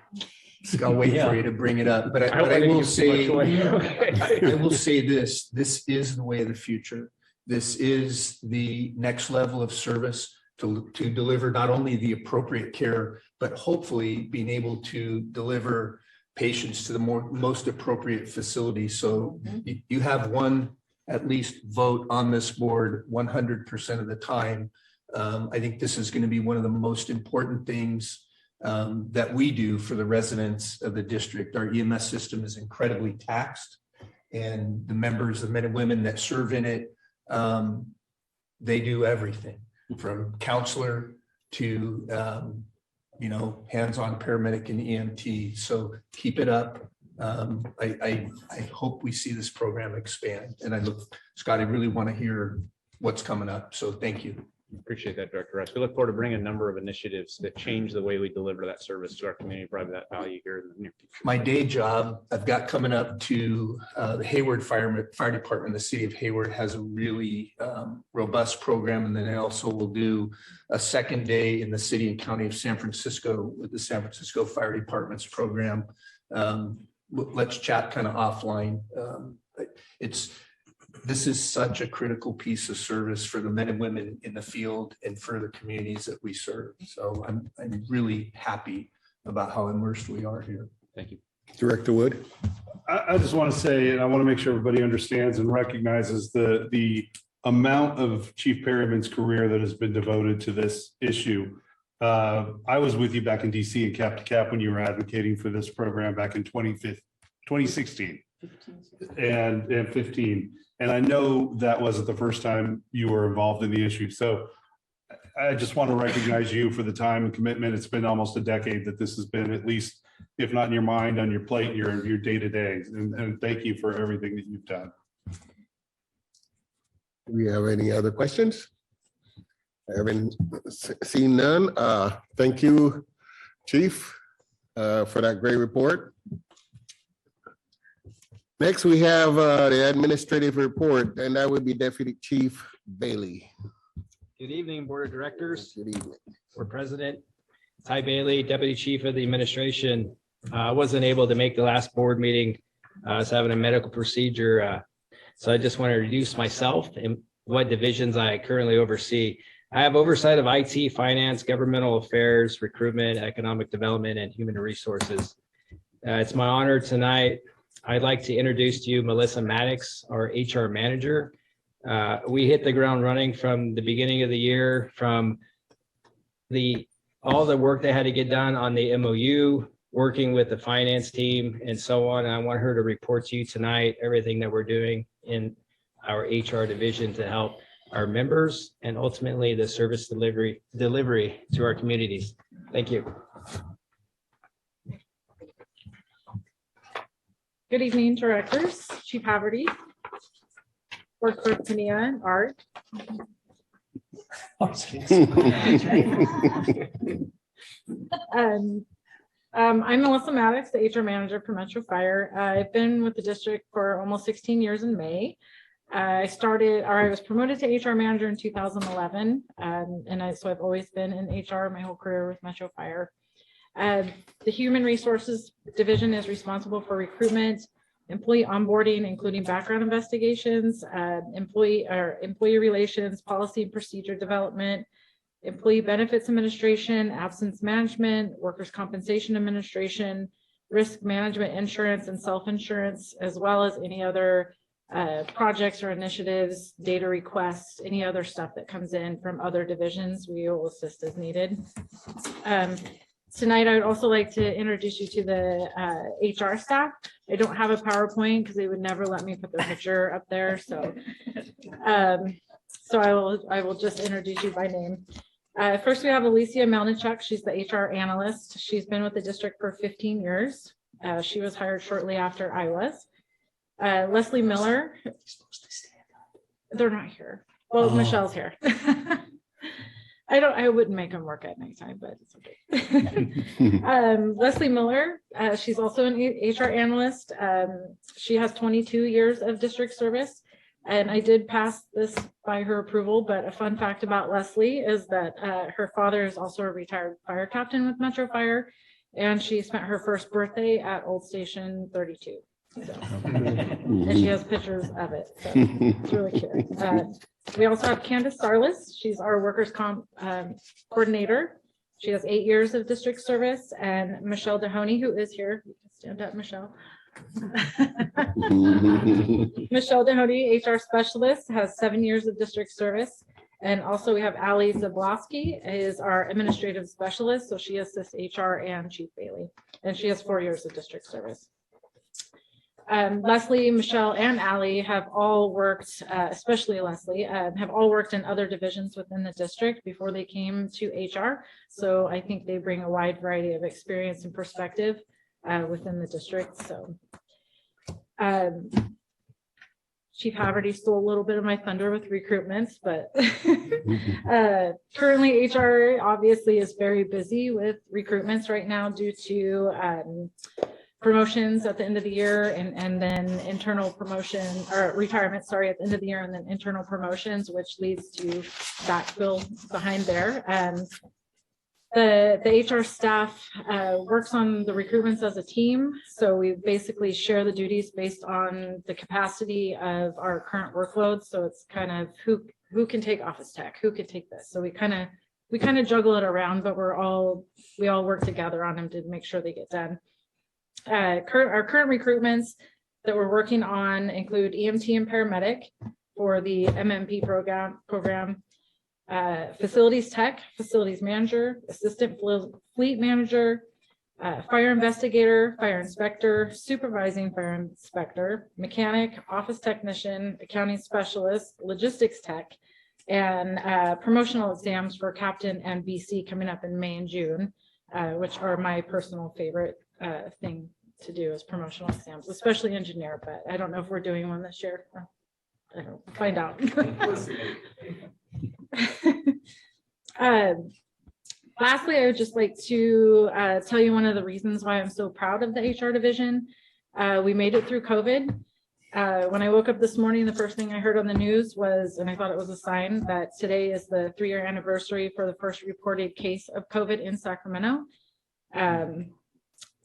you to bring it up, but I will say, I will say this is the way of the future. This is the next level of service to deliver not only the appropriate care, but hopefully being able to deliver patients to the most appropriate facility. So you have one at least vote on this board 100% of the time. I think this is going to be one of the most important things that we do for the residents of the district. Our EMS system is incredibly taxed, and the members, the men and women that serve in it, they do everything from counselor to hands-on paramedic and EMT. So keep it up. I hope we see this program expand. And Scott, I really want to hear what's coming up. So thank you. Appreciate that, Director Russ. We look forward to bringing a number of initiatives that change the way we deliver that service to our community, provide that value here in the near future. My day job, I've got coming up to the Hayward Fire Department. The city of Hayward has a really robust program. And then I also will do a second day in the city and county of San Francisco with the San Francisco Fire Department's program. Let's chat kind of offline. This is such a critical piece of service for the men and women in the field and for the communities that we serve. So I'm really happy about how immersed we are here. Thank you. Director Wood. I just want to say, and I want to make sure everybody understands and recognizes the amount of Chief Perryman's career that has been devoted to this issue. I was with you back in DC and cap to cap when you were advocating for this program back in 2016 and 15. And I know that wasn't the first time you were involved in the issue. So I just want to recognize you for the time and commitment. It's been almost a decade that this has been, at least, if not in your mind, on your plate, your day-to-day. And thank you for everything that you've done. Do we have any other questions? I haven't seen none. Thank you, Chief, for that great report. Next, we have the administrative report, and that would be Deputy Chief Bailey. Good evening, Board of Directors. Good evening. Board President Ty Bailey, Deputy Chief of the Administration. I wasn't able to make the last board meeting. I was having a medical procedure. So I just want to introduce myself and what divisions I currently oversee. I have oversight of IT, finance, governmental affairs, recruitment, economic development, and human resources. It's my honor tonight. I'd like to introduce to you Melissa Maddox, our HR manager. We hit the ground running from the beginning of the year, from all the work they had to get done on the MOU, working with the finance team and so on. And I want her to report to you tonight everything that we're doing in our HR division to help our members and ultimately the service delivery to our communities. Thank you. Good evening, directors, Chief Haverty, Board Clerk Tania, and Art. I'm Melissa Maddox, the HR manager for Metro Fire. I've been with the district for almost 16 years in May. I was promoted to HR manager in 2011, so I've always been in HR my whole career with Metro Fire. The Human Resources Division is responsible for recruitment, employee onboarding, including background investigations, employee relations, policy and procedure development, employee benefits administration, absence management, workers' compensation administration, risk management, insurance and self-insurance, as well as any other projects or initiatives, data requests, any other stuff that comes in from other divisions. We will assist as needed. Tonight, I would also like to introduce you to the HR staff. I don't have a PowerPoint because they would never let me put their picture up there. So I will just introduce you by name. First, we have Alicia Melnichuk. She's the HR analyst. She's been with the district for 15 years. She was hired shortly after I was. Leslie Miller. They're not here. Well, Michelle's here. I wouldn't make them work at nighttime, but it's okay. Leslie Miller, she's also an HR analyst. She has 22 years of district service. And I did pass this by her approval, but a fun fact about Leslie is that her father is also a retired fire captain with Metro Fire. And she spent her first birthday at Old Station 32. So, and she has pictures of it. So it's really cute. We also have Candace Sarlis. She's our workers' comp coordinator. She has 8 years of district service. And Michelle Dehoney, who is here. You can stand up, Michelle. Michelle Dehoney, HR specialist, has 7 years of district service. And also we have Ali Zablowski is our administrative specialist. So she assists HR and Chief Bailey. And she has 4 years of district service. Leslie, Michelle, and Ali have all worked, especially Leslie, have all worked in other divisions within the district before they came to HR. So I think they bring a wide variety of experience and perspective within the district. So Chief Haverty stole a little bit of my thunder with recruitments, but currently HR obviously is very busy with recruitments right now due to promotions at the end of the year and then internal promotion or retirement, sorry, at the end of the year, and then internal promotions, which leads to backfill behind there. The HR staff works on the recruitments as a team. So we basically share the duties based on the capacity of our current workload. So it's kind of who can take office tech, who can take this. So we kind of juggle it around, but we all work together on them to make sure they get done. Our current recruitments that we're working on include EMT and paramedic for the MMP program, facilities tech, facilities manager, assistant fleet manager, fire investigator, fire inspector, supervising fire inspector, mechanic, office technician, accounting specialist, logistics tech, and promotional exams for captain and BC coming up in May and June, which are my personal favorite thing to do is promotional exams, especially engineer, but I don't know if we're doing one this year. I don't find out. Lastly, I would just like to tell you one of the reasons why I'm so proud of the HR division. We made it through COVID. When I woke up this morning, the first thing I heard on the news was, and I thought it was a sign, that today is the 3-year anniversary for the first reported case of COVID in Sacramento.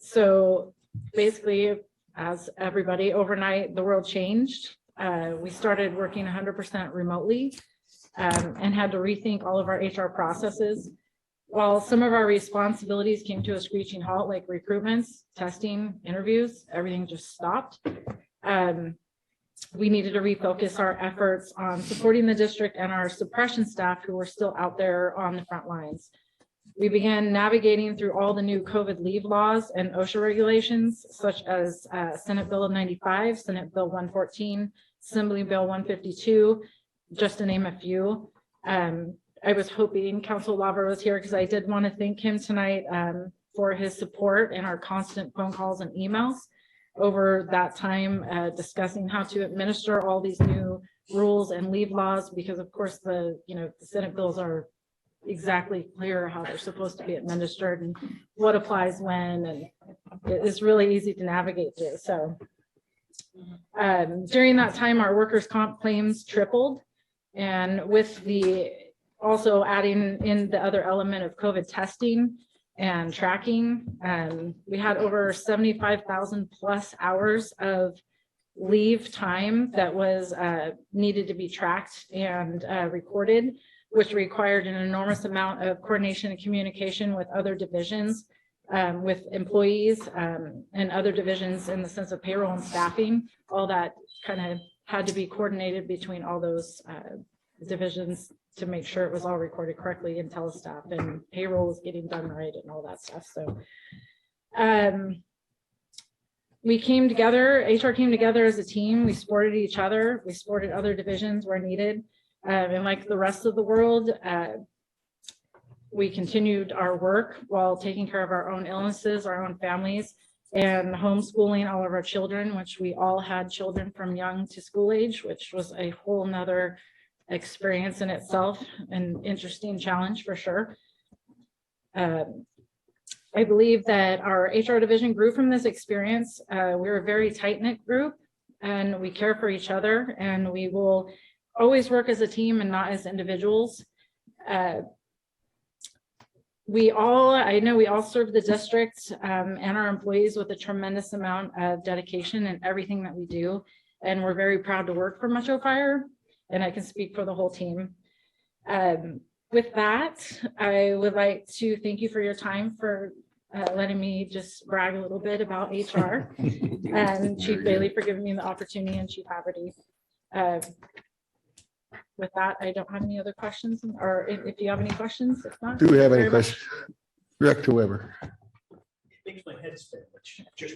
So basically, as everybody, overnight, the world changed. We started working 100% remotely and had to rethink all of our HR processes. While some of our responsibilities came to a screeching halt, like recruitments, testing, interviews, everything just stopped. We needed to refocus our efforts on supporting the district and our suppression staff who were still out there on the front lines. We began navigating through all the new COVID leave laws and OSHA regulations, such as Senate Bill 95, Senate Bill 114, Assembly Bill 152, just to name a few. I was hoping Council Laver was here because I did want to thank him tonight for his support and our constant phone calls and emails over that time, discussing how to administer all these new rules and leave laws, because of course the Senate bills are exactly clear how they're supposed to be administered and what applies when, and it's really easy to navigate through. So during that time, our workers' comp claims tripled, and with the also adding in the other element of COVID testing and tracking, we had over 75,000 plus hours of leave time that was needed to be tracked and recorded, which required an enormous amount of coordination and communication with other divisions, with employees and other divisions in the sense of payroll and staffing. All that kind of had to be coordinated between all those divisions to make sure it was all recorded correctly in telestaff and payroll was getting done right and all that stuff. So we came together, HR came together as a team. We supported each other. We supported other divisions where needed. And like the rest of the world, we continued our work while taking care of our own illnesses, our own families, and homeschooling all of our children, which we all had children from young to school age, which was a whole nother experience in itself, an interesting challenge for sure. I believe that our HR division grew from this experience. We're a very tight-knit group and we care for each other, and we will always work as a team and not as individuals. I know we all serve the district and our employees with a tremendous amount of dedication in everything that we do. And we're very proud to work for Metro Fire, and I can speak for the whole team. With that, I would like to thank you for your time, for letting me just brag a little bit about HR, and Chief Bailey for giving me the opportunity, and Chief Haverty. With that, I don't have any other questions, or if you have any questions, if not. Do we have any very much. questions? Director Weber. It makes my head spin, which just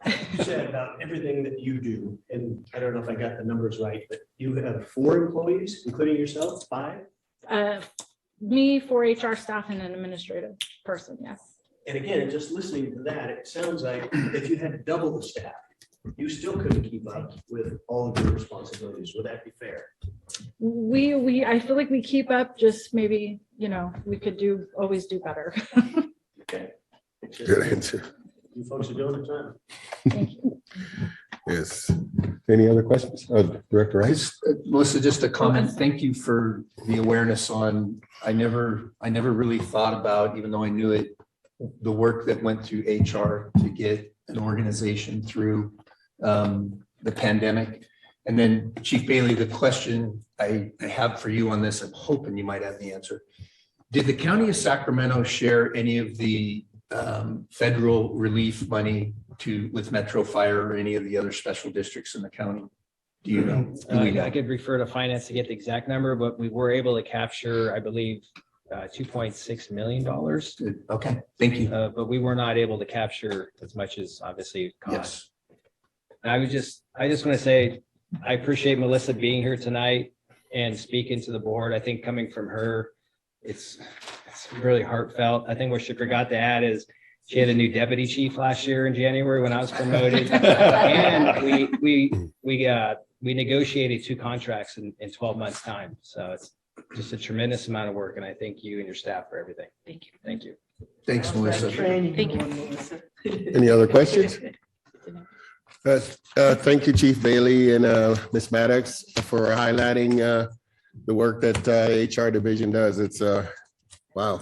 you said about everything that you do, and I don't know if I got the numbers right, but you have 4 employees, including yourself, 5? Me, 4 HR staff, and an administrative person, yes. And again, just listening to that, it sounds like if you had double the staff, you still couldn't keep up with all of your responsibilities. Would that be fair? I feel like we keep up, just maybe, we could always do better. Okay. Good answer. You folks are doing it, time. Thank you. Yes. Any other questions? Director Rice? Melissa, just a comment. Thank you for the awareness on, I never really thought about, even though I knew it, the work that went through HR to get an organization through the pandemic. And then Chief Bailey, the question I have for you on this, I'm hoping you might have the answer. Did the County of Sacramento share any of the federal relief money with Metro Fire or any of the other special districts in the county? Do you know? I could refer to finance to get the exact number, but we were able to capture, I believe, $2.6 million. Okay, thank you. But we were not able to capture as much as obviously cost. Yes. I just want to say, I appreciate Melissa being here tonight and speaking to the board. I think coming from her, it's really heartfelt. I think what she forgot to add is she had a new deputy chief last year in January when I was promoted. And we negotiated 2 contracts in 12 months time. So it's just a tremendous amount of work. And I thank you and your staff for everything. Thank you. Thank you. Thanks, Melissa. Thank you. Any other questions? Thank you, Chief Bailey and Ms. Maddox, for highlighting the work that HR division does. It's wow.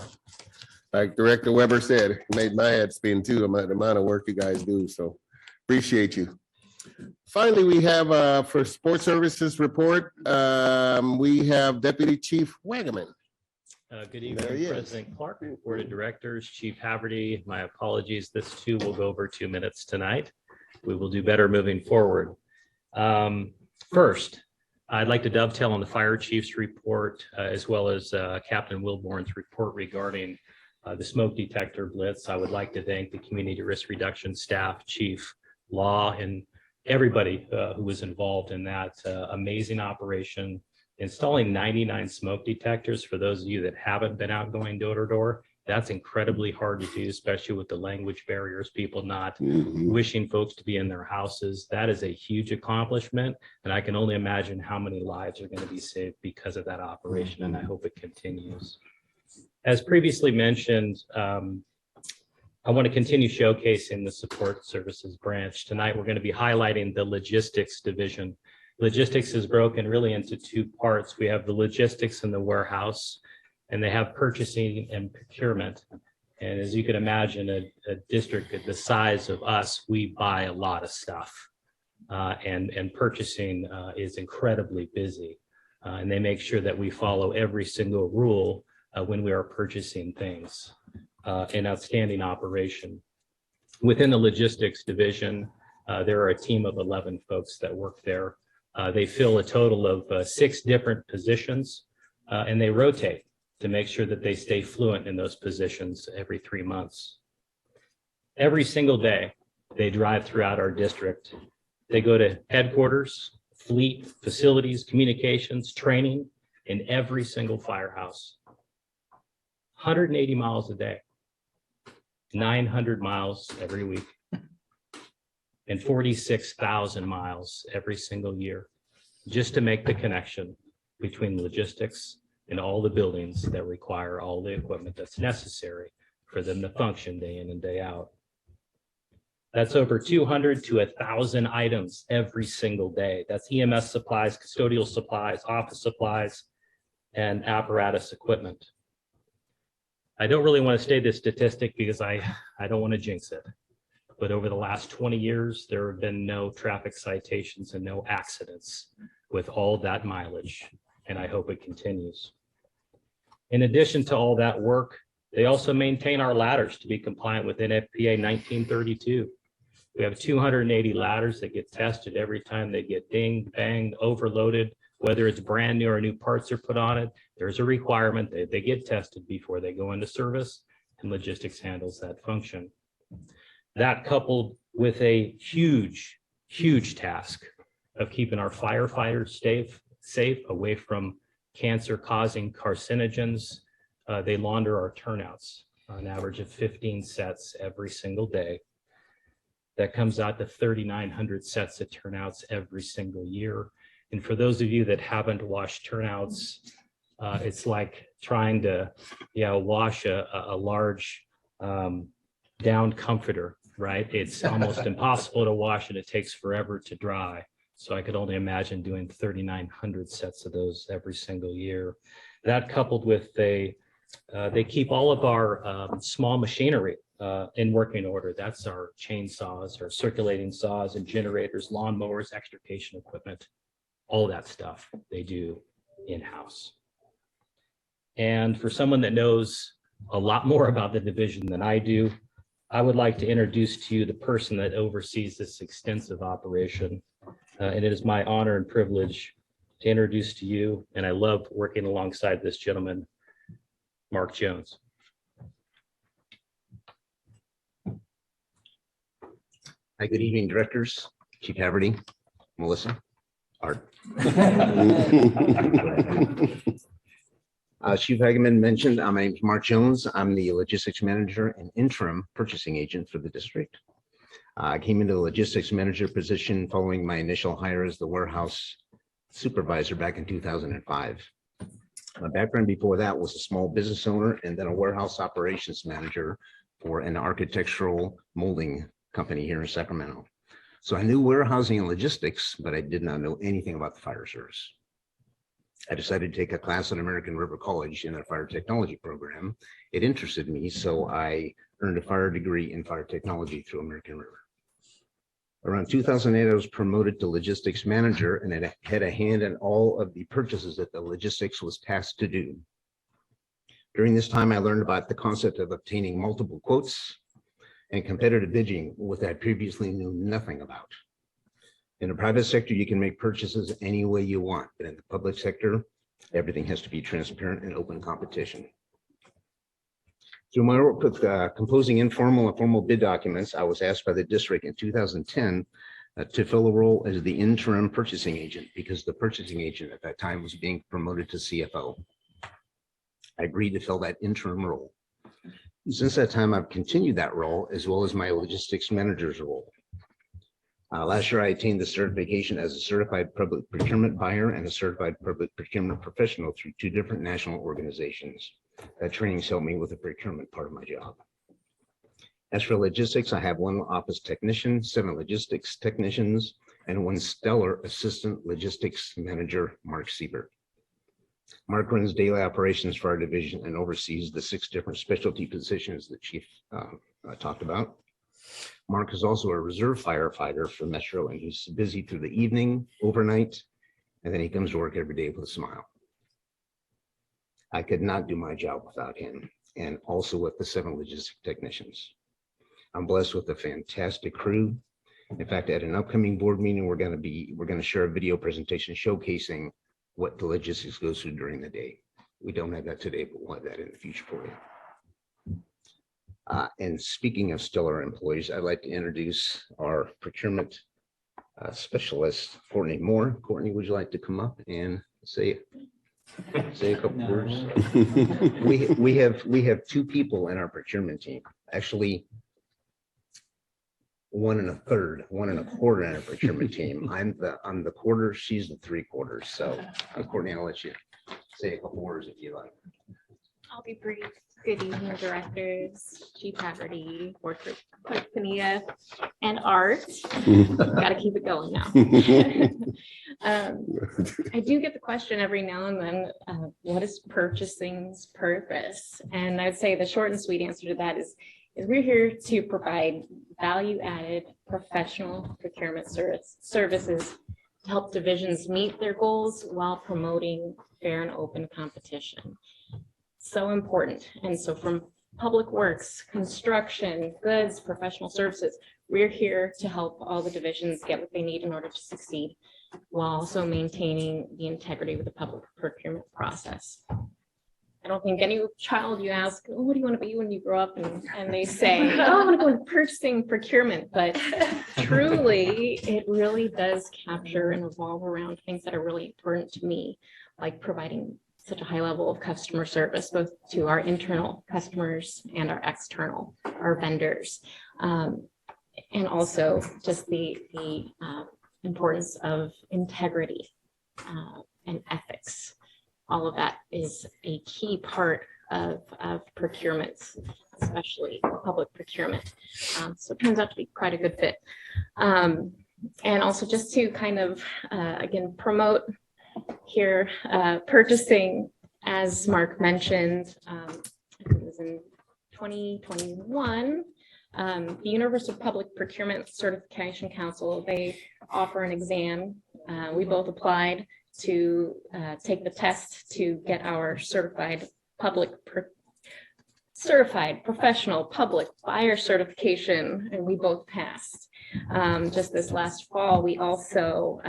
Like Director Weber said, it made my head spin too, the amount of work you guys do. So appreciate you. Finally, we have for Sports Services report, we have Deputy Chief Wagaman. Good evening, President Clark, Board of Directors, Chief Haverty. My apologies. This too will go over 2 minutes tonight. We will do better moving forward. First, I'd like to dovetail on the fire chief's report as well as Captain Wilborn's report regarding the smoke detector blitz. I would like to thank the community risk reduction staff, Chief Law, and everybody who was involved in that amazing operation. Installing 99 smoke detectors, for those of you that haven't been out going door to door, that's incredibly hard to do, especially with the language barriers, people not wishing folks to be in their houses. That is a huge accomplishment, and I can only imagine how many lives are going to be saved because of that operation, and I hope it continues. As previously mentioned, I want to continue showcasing the support services branch. Tonight, we're going to be highlighting the logistics division. Logistics is broken really into 2 parts. We have the logistics in the warehouse, and they have purchasing and procurement. And as you can imagine, a district the size of us, we buy a lot of stuff. And purchasing is incredibly busy. And they make sure that we follow every single rule when we are purchasing things. An outstanding operation. Within the logistics division, there are a team of 11 folks that work there. They fill a total of 6 different positions, and they rotate to make sure that they stay fluent in those positions every 3 months. Every single day, they drive throughout our district. They go to headquarters, fleet, facilities, communications, training in every single firehouse. 180 miles a day, 900 miles every week. and 46,000 miles every single year just to make the connection between logistics and all the buildings that require all the equipment that's necessary for them to function day in and day out. That's over 200 to 1,000 items every single day. That's EMS supplies, custodial supplies, office supplies, and apparatus equipment. I don't really want to state this statistic because I don't want to jinx it. But over the last 20 years, there have been no traffic citations and no accidents with all that mileage, and I hope it continues. In addition to all that work, they also maintain our ladders to be compliant with NFPA 1932. We have 280 ladders that get tested every time they get dinged, banged, overloaded, whether it's brand new or new parts are put on it. There's a requirement that they get tested before they go into service, and logistics handles that function. That coupled with a huge, huge task of keeping our firefighters safe away from cancer-causing carcinogens. They launder our turnouts on an average of 15 sets every single day. That comes out to 3,900 sets of turnouts every single year. And for those of you that haven't washed turnouts, it's like trying to wash a large down comforter, right? It's almost impossible to wash and it takes forever to dry. So I could only imagine doing 3,900 sets of those every single year. That coupled with they keep all of our small machinery in working order. That's our chainsaws, our circulating saws and generators, lawnmowers, extrication equipment, all that stuff they do in-house. And for someone that knows a lot more about the division than I do, I would like to introduce to you the person that oversees this extensive operation. And it is my honor and privilege to introduce to you, and I love working alongside this gentleman, Mark Jones. Hi, good evening, directors, Chief Haverty, Melissa, Art. Chief Hageman mentioned, my name is Mark Jones. I'm the logistics manager and interim purchasing agent for the district. I came into the logistics manager position following my initial hire as the warehouse supervisor back in 2005. My background before that was a small business owner and then a warehouse operations manager for an architectural molding company here in Sacramento. So I knew warehousing and logistics, but I did not know anything about the fire service. I decided to take a class at American River College in a fire technology program. It interested me, so I earned a fire degree in fire technology through American River. Around 2008, I was promoted to logistics manager and I had a hand in all of the purchases that the logistics was tasked to do. During this time, I learned about the concept of obtaining multiple quotes and competitive bidding, which I previously knew nothing about. In the private sector, you can make purchases any way you want, but in the public sector, everything has to be transparent and open competition. Through my work with composing informal and formal bid documents, I was asked by the district in 2010 to fill a role as the interim purchasing agent because the purchasing agent at that time was being promoted to CFO. I agreed to fill that interim role. Since that time, I've continued that role as well as my logistics manager's role. Last year, I attained the certification as a certified public procurement buyer and a certified public procurement professional through 2 different national organizations. That training helped me with the procurement part of my job. As for logistics, I have 1 office technician, 7 logistics technicians, and 1 stellar assistant logistics manager, Mark Siebert. Mark runs daily operations for our division and oversees the 6 different specialty positions that Chief talked about. Mark is also a reserve firefighter for Metro, and he's busy through the evening, overnight, and then he comes to work every day with a smile. I could not do my job without him, and also with the 7 logistic technicians. I'm blessed with a fantastic crew. In fact, at an upcoming board meeting, we're going to share a video presentation showcasing what the logistics goes through during the day. We don't have that today, but we'll have that in the future for you. And speaking of stellar employees, I'd like to introduce our procurement specialist, Courtney Moore. Courtney, would you like to come up and say a couple words? We have 2 people in our procurement team. Actually, 1 1/3, 1 1/4 in a procurement team. I'm the quarter, she's the 3/4. So Courtney, I'll let you say a couple words if you like. I'll be brief. Good evening, directors, Chief Haverty, Board Clerk Pania, and Art. Got to keep it going now. I do get the question every now and then, what is purchasing's purpose? And I'd say the short and sweet answer to that is we're here to provide value-added professional procurement services to help divisions meet their goals while promoting fair and open competition. So important. And so from public works, construction, goods, professional services, we're here to help all the divisions get what they need in order to succeed, while also maintaining the integrity of the public procurement process. I don't think any child you ask, oh, what do you want to be when you grow up? And they say, oh, I want to go into purchasing procurement. But truly, it really does capture and revolve around things that are really important to me, like providing such a high level of customer service, both to our internal customers and our external, our vendors. And also just the importance of integrity and ethics. All of that is a key part of procurement, especially public procurement. So it turns out to be quite a good fit. And also just to kind of, again, promote here, purchasing, as Mark mentioned, I think it was in 2021, the Universal Public Procurement Certification Council, they offer an exam. We both applied to take the test to get our certified professional public buyer certification, and we both passed. Just this last fall, we also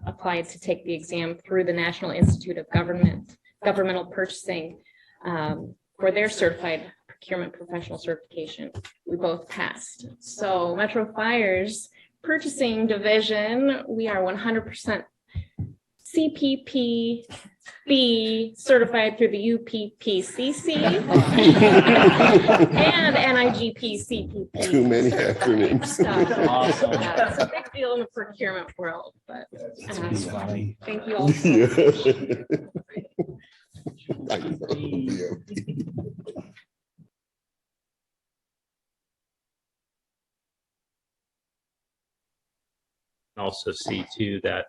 applied to take the exam through the National Institute of Governmental Purchasing for their certified procurement professional certification. We both passed. So Metro Fire's purchasing division, we are 100% CPPB certified through the UPPCC and NIGP CPP. Too many acronyms. Awesome. Yeah, it's a big deal in the procurement world, but thank you all. I know. Also see too that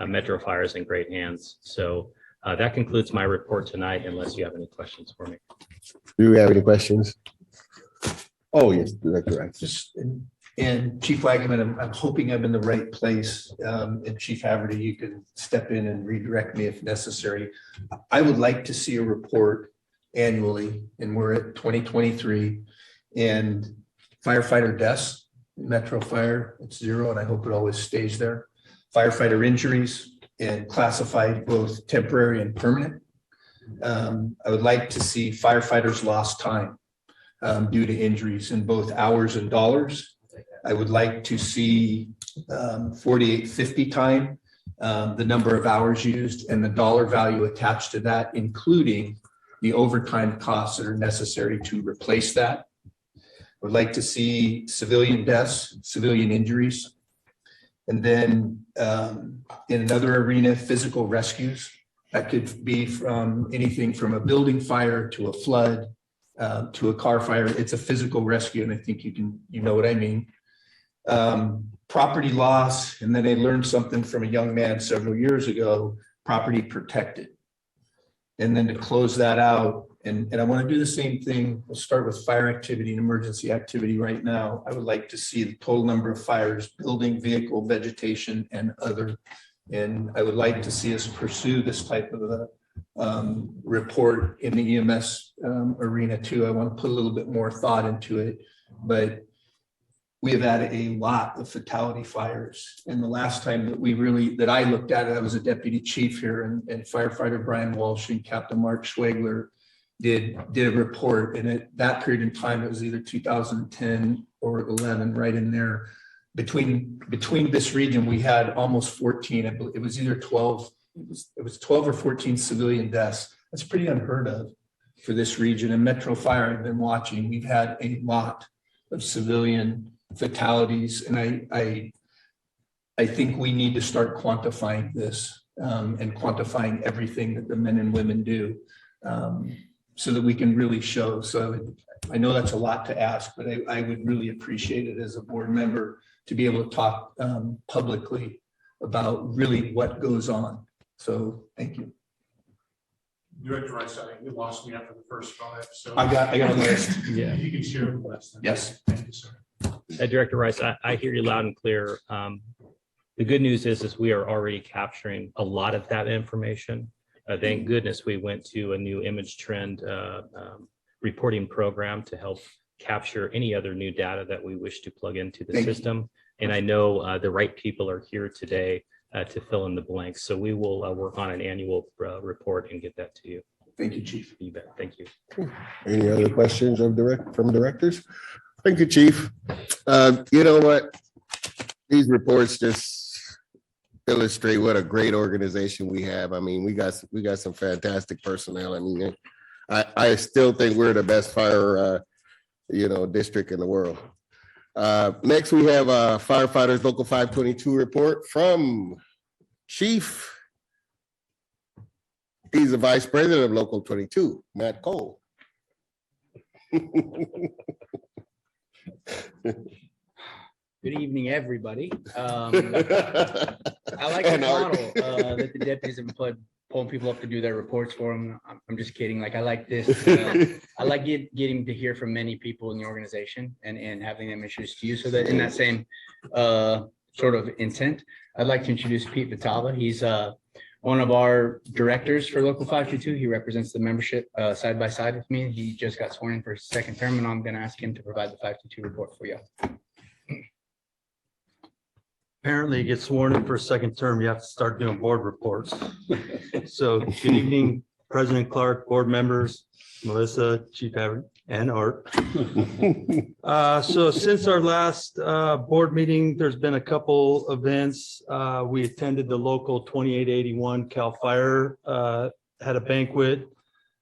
Metro Fire is in great hands. So that concludes my report tonight, unless you have any questions for me. Do we have any questions? Oh, yes, Director. And Chief Wagaman, I'm hoping I'm in the right place. And Chief Haverty, you can step in and redirect me if necessary. I would like to see a report annually, and we're at 2023, and firefighter deaths, Metro Fire, it's 0, and I hope it always stays there. Firefighter injuries and classified both temporary and permanent. I would like to see firefighters lost time due to injuries in both hours and dollars. I would like to see 4850 time, the number of hours used and the dollar value attached to that, including the overtime costs that are necessary to replace that. I would like to see civilian deaths, civilian injuries. And then in another arena, physical rescues. That could be from anything from a building fire to a flood to a car fire. It's a physical rescue, and I think you know what I mean. Property loss, and then I learned something from a young man several years ago, property protected. And then to close that out, and I want to do the same thing. We'll start with fire activity and emergency activity right now. I would like to see the total number of fires, building, vehicle, vegetation, and other. And I would like to see us pursue this type of a report in the EMS arena too. I want to put a little bit more thought into it, but we have had a lot of fatality fires. And the last time that I looked at it, I was a deputy chief here, and firefighter Brian Walsh and Captain Mark Schwegler did a report. And at that period in time, it was either 2010 or 11, right in there. Between this region, we had almost 14. It was either 12. It was 12 or 14 civilian deaths. That's pretty unheard of for this region. And Metro Fire, I've been watching. We've had a lot of civilian fatalities. And I think we need to start quantifying this and quantifying everything that the men and women do so that we can really show. So I know that's a lot to ask, but I would really appreciate it as a board member to be able to talk publicly about really what goes on. So thank you. Director Rice, I think you lost me after the first 5. So I got a list. Yeah. You can share the list. Then. Yes. Thank you, sir. Director Rice, I hear you loud and clear. The good news is we are already capturing a lot of that information. Thank goodness we went to a new image trend reporting program to help capture any other new data that we wish to plug into the system. And I know the right people are here today to fill in the blanks. So we will work on an annual report and get that to you. Thank you, Chief. You bet. Thank you. Any other questions from directors? Thank you, Chief. You know what? These reports just illustrate what a great organization we have. I mean, we got some fantastic personnel. I mean, I still think we're the best fire, district in the world. Next, we have firefighters local 522 report from Chief. He's the vice president of local 22, Matt Cole. Good evening, everybody. I like the model that the deputies have been pulling people up to do their reports for them. I'm just kidding. Like, I like this. I like getting to hear from many people in the organization and having them introduced to you. So that in that same sort of intent, I'd like to introduce Pete Vitava. He's one of our directors for Local 522. He represents the membership side by side with me. He just got sworn in for his second term, and I'm going to ask him to provide the 522 report for you. Apparently, you get sworn in for a second term, you have to start doing board reports. So good evening, President Clark, board members, Melissa, Chief Everett, and Art. So since our last board meeting, there's been a couple events. We attended the local 2881 CAL FIRE, had a banquet,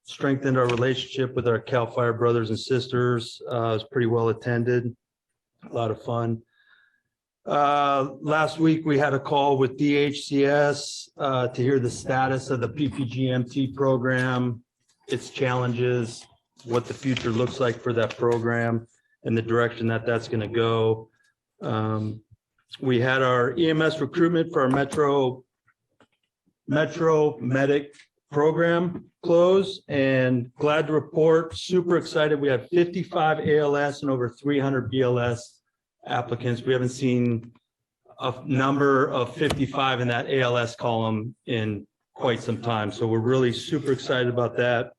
strengthened our relationship with our CAL FIRE brothers and sisters. It was pretty well attended, a lot of fun. Last week, we had a call with DHCS to hear the status of the PPGMT program, its challenges, what the future looks like for that program, and the direction that that's going to go. We had our EMS recruitment for our Metro Medic program close, and glad to report, super excited. We have 55 ALS and over 300 BLS applicants. We haven't seen a number of 55 in that ALS column in quite some time. So we're really super excited about that.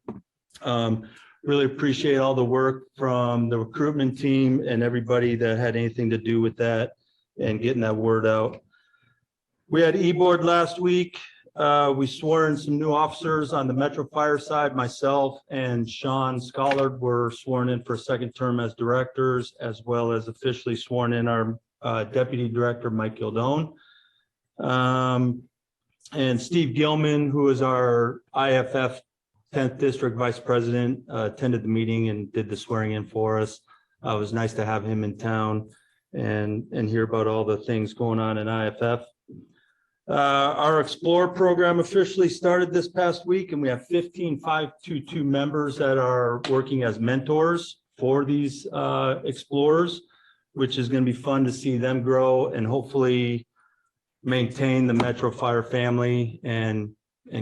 Really appreciate all the work from the recruitment team and everybody that had anything to do with that and getting that word out. We had e-board last week. We swore in some new officers on the Metro Fire side. Myself and Sean Schollard were sworn in for a second term as directors, as well as officially sworn in our Deputy Director, Mike Gildone. And Steve Gilman, who is our IFF 10th District Vice President, attended the meeting and did the swearing in for us. It was nice to have him in town and hear about all the things going on in IFF. Our Explore program officially started this past week, and we have 15 522 members that are working as mentors for these explorers, which is going to be fun to see them grow and hopefully maintain the Metro Fire family and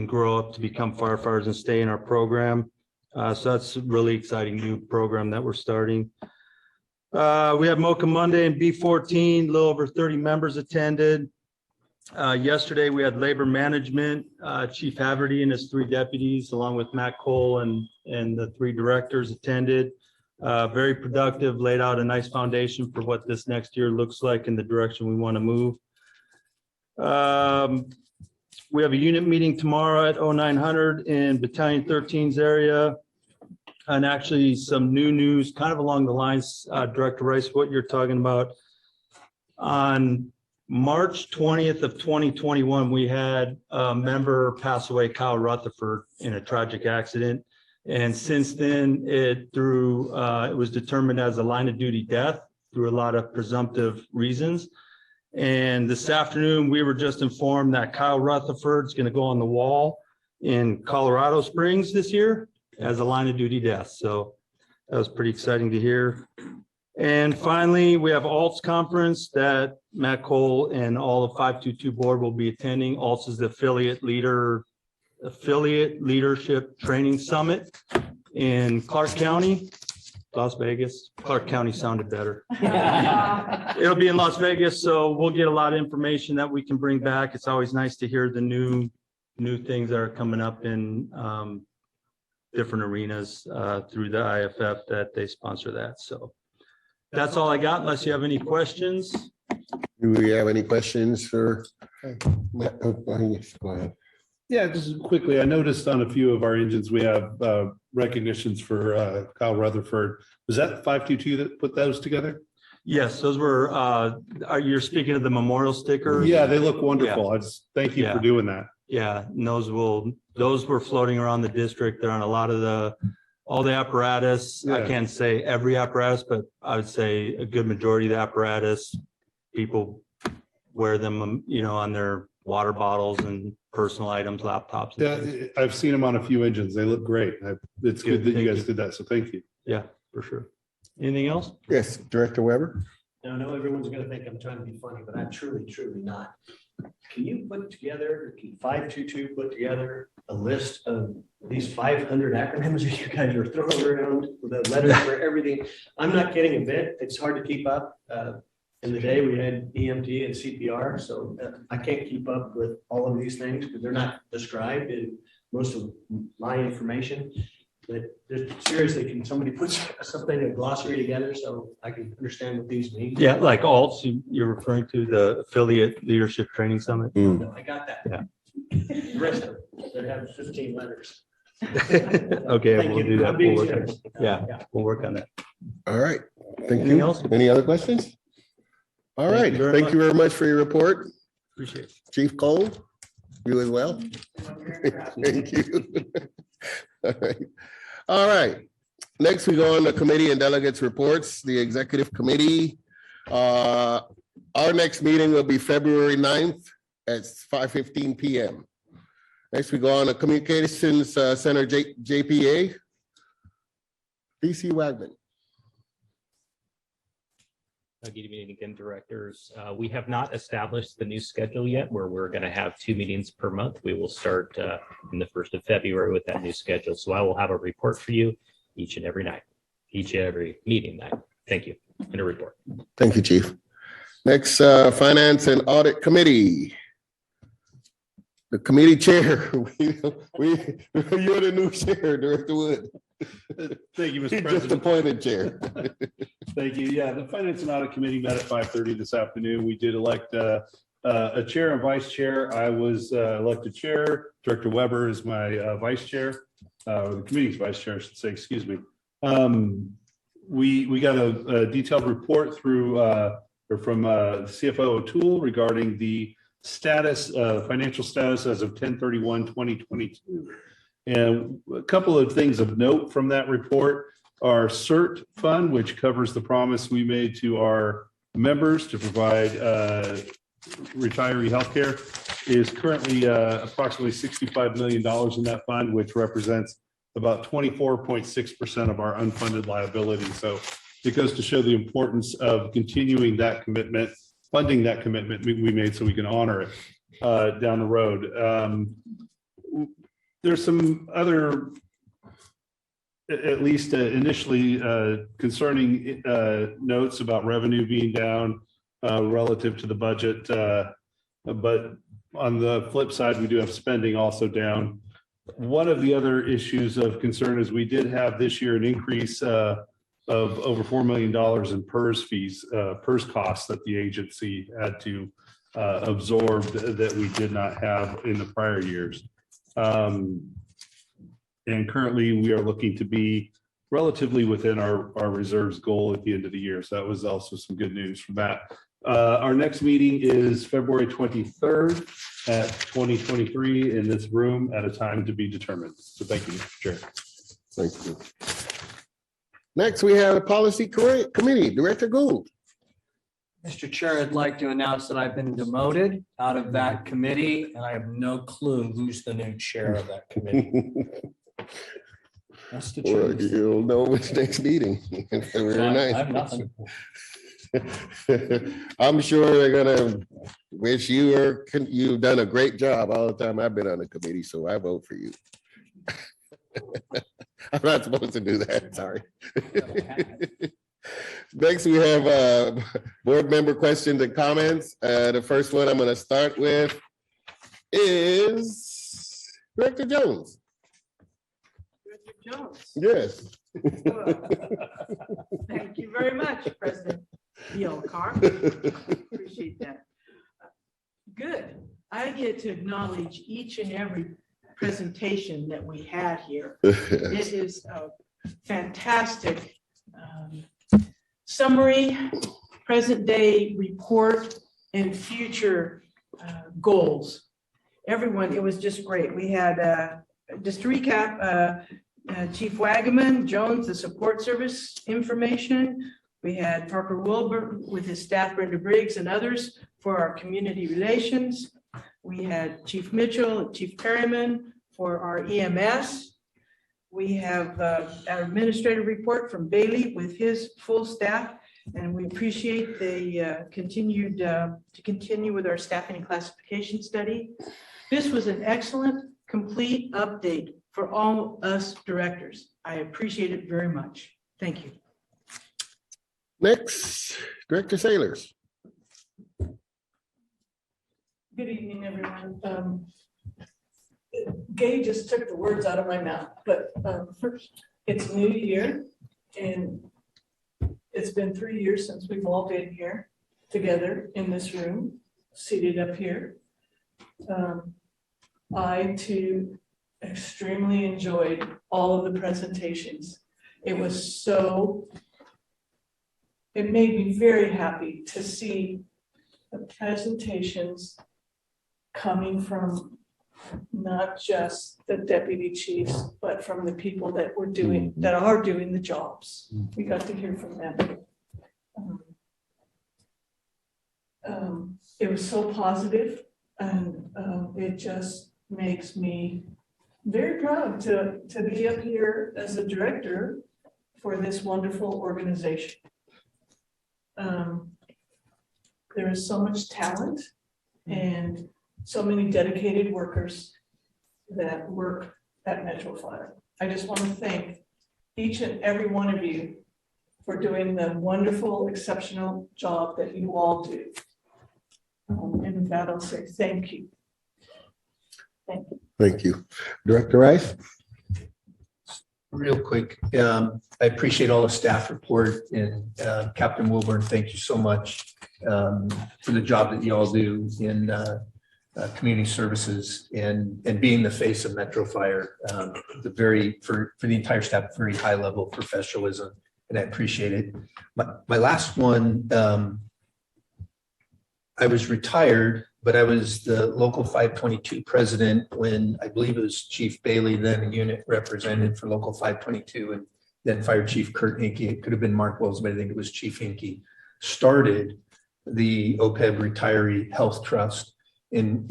grow up to become firefighters and stay in our program. So that's a really exciting new program that we're starting. We have Mocha Monday and B14, a little over 30 members attended. Yesterday, we had labor management, Chief Haverty and his 3 deputies, along with Matt Cole and the 3 directors attended. Very productive, laid out a nice foundation for what this next year looks like in the direction we want to move. We have a unit meeting tomorrow at 0900 in Battalion 13's area. And actually some new news, kind of along the lines, Director Rice, what you're talking about. On March 20th of 2021, we had a member pass away, Kyle Rutherford, in a tragic accident. And since then, it was determined as a line of duty death. through a lot of presumptive reasons. And this afternoon, we were just informed that Kyle Rutherford's going to go on the wall in Colorado Springs this year as a line of duty death. So that was pretty exciting to hear. And finally, we have ALTS conference that Matt Cole and all of 522 board will be attending. ALTS is the affiliate leadership training summit in Clark County, Las Vegas. Clark County sounded better. It'll be in Las Vegas, so we'll get a lot of information that we can bring back. It's always nice to hear the new things that are coming up in different arenas through the IFF that they sponsor that. So that's all I got, unless you have any questions. Do we have any questions for? Go ahead. Yeah, just quickly, I noticed on a few of our engines, we have recognitions for Kyle Rutherford. Was that 522 that put those together? Yes, those were, you're speaking of the memorial stickers? Yeah, they look wonderful. Yeah. I just thank you for doing that. Yeah, and those were floating around the district. They're on a lot of all the apparatus. I Yeah. can't say every apparatus, but I would say a good majority of the apparatus, people wear them, on their water bottles and personal items, laptops. and things. Yeah, I've seen them on a few engines. They look great. It's good that you guys did that, so thank you. Yeah, for sure. Anything else? Yes, Director Weber. Now, I know everyone's gonna think I'm trying to be funny, but I'm truly not. Can you put together, can 522 put together a list of these 500 acronyms that you guys are throwing around with the letters for everything? I'm not kidding a bit. It's hard to keep up. In the day, we had EMT and CPR, so I can't keep up with all of these things because they're not described in most of my information. But seriously, can somebody put something in a glossary together so I can understand what these mean? Yeah, like ALTS, you're referring to the Affiliate Leadership Training Summit? No, I got that. Yeah. The rest of it, that have 15 letters. Okay, Thank we'll you. do that. I'm being We'll work on serious. it. Yeah, we'll work on that. All right. Thank Anything you. else? Any other questions? All Thank right. you very Thank you very much for your report. Appreciate it. Chief Cole, you as well. Thank you. All right. All right. Next, we go on to committee and delegates reports, the executive committee. Our next meeting will be February 9th at 5:15 PM. Next, we go on to Communications Center, JPA. DC Wagman. Good evening again, directors. We have not established the new schedule yet where we're going to have 2 meetings per month. We will start in the 1st of February with that new schedule. So I will have a report for you each and every night, each and every meeting night. Thank you. And a report. Thank you, Chief. Next, Finance and Audit Committee. The committee chair, you're the new chair, Director Wood. Thank you, Mr. He just President. appointed chair. Thank you. Yeah, the Finance and Audit Committee met at 5:30 this afternoon. We did elect a chair and vice chair. I was elected chair. Director Weber is my vice chair, or the committee's vice chair, I should say, excuse me. We got a detailed report through or from CFO O'Toole regarding the status, financial status as of 10/31/2022. And a couple of things of note from that report. Our CERT fund, which covers the promise we made to our members to provide retiree healthcare, is currently approximately $65 million in that fund, which represents about 24.6% of our unfunded liability. So it goes to show the importance of continuing that commitment, funding that commitment we made so we can honor it down the road. There's some other, at least initially, concerning notes about revenue being down relative to the budget. But on the flip side, we do have spending also down. One of the other issues of concern is we did have this year an increase of over $4 million in PERS fees, PERS costs that the agency had to absorb that we did not have in the prior years. And currently we are looking to be relatively within our reserves goal at the end of the year. So that was also some good news from that. Our next meeting is February 23rd at 2023 in this room at a time to be determined. So thank you, Mr. Chair. Thank you. Next, we have a policy committee, Director Gould. Mr. Chair, I'd like to announce that I've been demoted out of that committee, and I have no clue who's the new chair of that committee. That's the Well, truth. you'll know which next meeting. February I have 9th. nothing. I'm sure they're gonna wish you've done a great job all the time I've been on the committee, so I vote for you. I'm not supposed to do that, sorry. Next, we have board member questions and comments. The first one I'm gonna start with is Director Jones. Director Jones. Yes. Thank you very much, President Carr. Appreciate that. Good. I get to acknowledge each and every presentation that we had here. It is a fantastic summary, present day report, and future goals. Everyone, it was just great. We had, just to recap, Chief Wagaman, Jones, the support service information. We had Parker Wilbur with his staff, Brenda Briggs and others for our community relations. We had Chief Mitchell, Chief Perryman for our EMS. We have our administrative report from Bailey with his full staff, and we appreciate the continue with our staffing and classification study. This was an excellent, complete update for all us directors. I appreciate it very much. Thank you. Next, Director Sailors. Good evening, everyone. Gay just took the words out of my mouth, but first, it's New Year, and it's been 3 years since we've all been here together in this room, seated up here. I too extremely enjoyed all of the presentations. It made me very happy to see the presentations coming from not just the deputy chiefs, but from the people that are doing the jobs. We got to hear from them. It was so positive, and it just makes me very proud to be up here as a director for this wonderful organization. There is so much talent and so many dedicated workers that work at Metro Fire. I just want to thank each and every one of you for doing the wonderful, exceptional job that you all do. And with that, I'll say thank you. Thank you. Thank you. Director Rice? Real quick, I appreciate all the staff report, and Captain Wilburn, thank you so much for the job that you all do in community services and being the face of Metro Fire. For the entire staff, very high level professionalism, and I appreciate it. My last one, I was retired, but I was the local 522 president when I believe it was Chief Bailey, then a unit representative for local 522, and then Fire Chief Kurt Hinkey. It could have been Mark Wells, but I think it was Chief Hinkey, started the OPEB Retiree Health Trust. And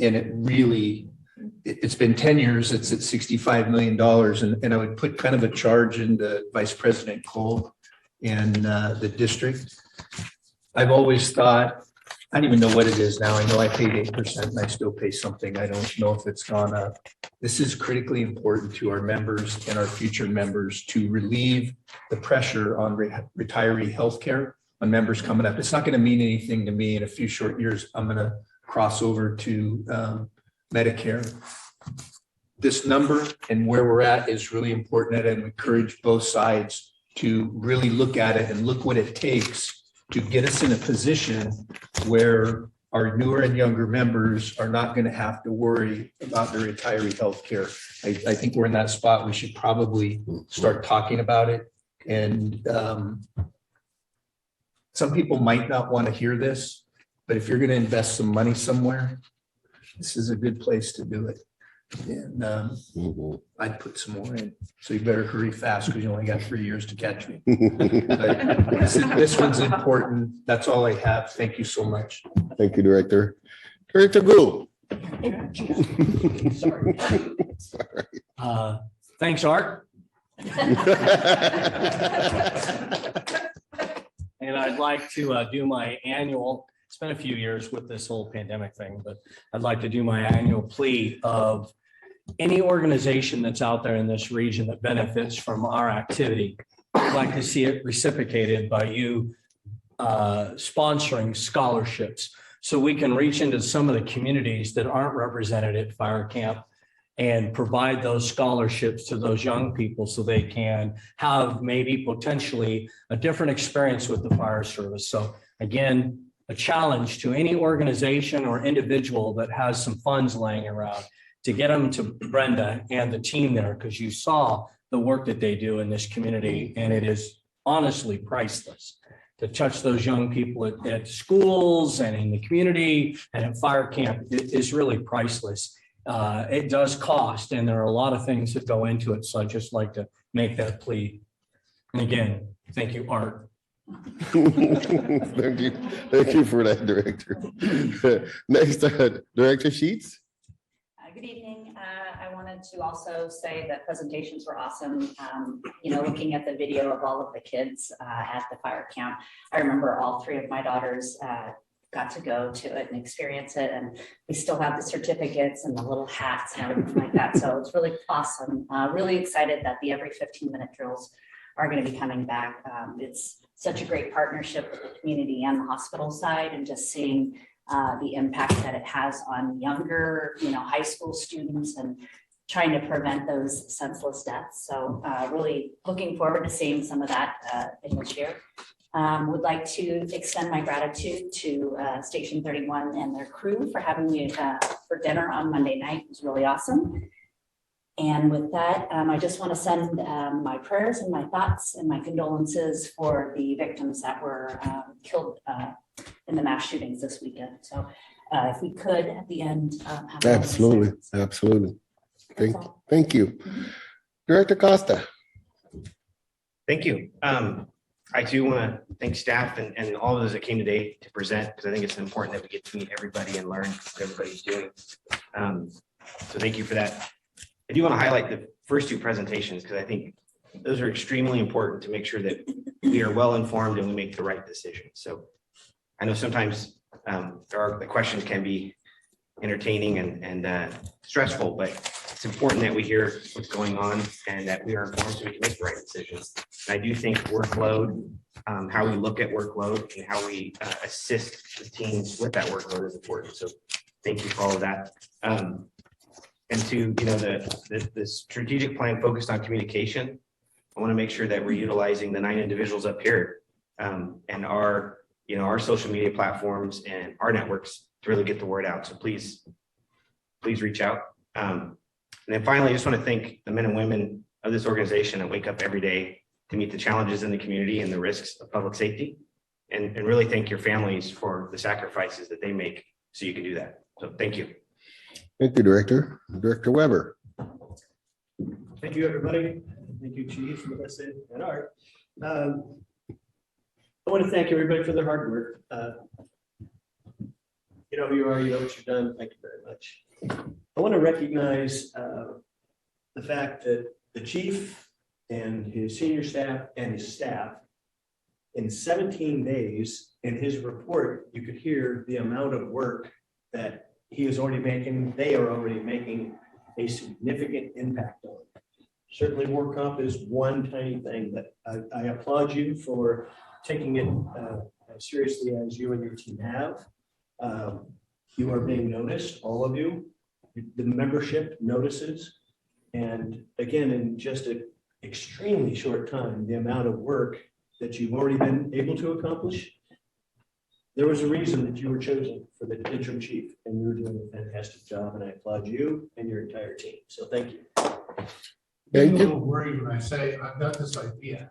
it's been 10 years, it's at $65 million. And I would put kind of a charge into Vice President Cole and the district. I've always thought, I don't even know what it is now. I know I paid 8% and I still pay something. I don't know if it's gone up. This is critically important to our members and our future members to relieve the pressure on retiree healthcare on members coming up. It's not going to mean anything to me in a few short years. I'm going to cross over to Medicare. This number and where we're at is really important, and I encourage both sides to really look at it and look what it takes to get us in a position where our newer and younger members are not going to have to worry about their retiree health care. I think we're in that spot. We should probably start talking about it. And some people might not want to hear this, but if you're going to invest some money somewhere, this is a good place to do it. And I'd put some more in. So you better hurry fast because you only got 3 years to catch me. This one's important. That's all I have. Thank you so much. Thank you, Director. Director Gould. Sorry. Thanks, Art. And I'd like to do my annual, it's been a few years with this whole pandemic thing, but I'd like to do my annual plea of any organization that's out there in this region that benefits from our activity. I'd like to see it reciprocated by you sponsoring scholarships so we can reach into some of the communities that aren't represented at fire camp and provide those scholarships to those young people so they can have maybe potentially a different experience with the fire service. So again, a challenge to any organization or individual that has some funds laying around to get them to Brenda and the team there, because you saw the work that they do in this community, and it is honestly priceless. To touch those young people at schools and in the community and at fire camp is really priceless. It does cost, and there are a lot of things that go into it. So I'd just like to make that plea. And again, thank you, Art. Thank you. Thank you for that, Director. Next, Director Sheets. Good evening. I wanted to also say that presentations were awesome. Looking at the video of all of the kids at the fire camp, I remember all 3 of my daughters got to go to it and experience it, and we still have the certificates and the little hats and everything like that. So it's really awesome. Really excited that the every 15-minute drills are going to be coming back. It's such a great partnership with the community and the hospital side, and just seeing the impact that it has on younger, high school students and trying to prevent those senseless deaths. So really looking forward to seeing some of that in this year. Would like to extend my gratitude to Station 31 and their crew for having me for dinner on Monday night. It was really awesome. And with that, I just want to send my prayers and my thoughts and my condolences for the victims that were killed in the mass shootings this weekend. So if we could at the end. Absolutely. Absolutely. Thank you. Director Costa. Thank you. I do want to thank staff and all of those that came today to present, because I think it's important that we get to meet everybody and learn what everybody's doing. So thank you for that. I do want to highlight the first 2 presentations, because I think those are extremely important to make sure that we are well informed and we make the right decision. So I know sometimes the questions can be entertaining and stressful, but it's important that we hear what's going on and that we are informed so we can make the right decisions. And I do think workload, how we look at workload and how we assist the teams with that workload is important. So thank you for all of that. And to the strategic plan focused on communication, I want to make sure that we're utilizing the 9 individuals up here and our social media platforms and our networks to really get the word out. So please reach out. And then finally, I just want to thank the men and women of this organization that wake up every day to meet the challenges in the community and the risks of public safety, and really thank your families for the sacrifices that they make so you can do that. So thank you. Thank you, Director. Director Weber. Thank you, everybody. Thank you, Chief, Melissa, and Art. I want to thank everybody for their hard work. You know who you are, you know what you've done. Thank you very much. I want to recognize the fact that the chief and his senior staff and his staff, in 17 days, in his report, you could hear the amount of work that he is already making, they are already making a significant impact on. Certainly work comp is one tiny thing, but I applaud you for taking it as seriously as you and your team have. You are being noticed, all of you. The membership notices. And again, in just an extremely short time, the amount of work that you've already been able to accomplish, there was a reason that you were chosen for the interim chief, and you're doing a fantastic job, and I applaud you and your entire team. So thank you. I'm a little worried when I say I've got this idea.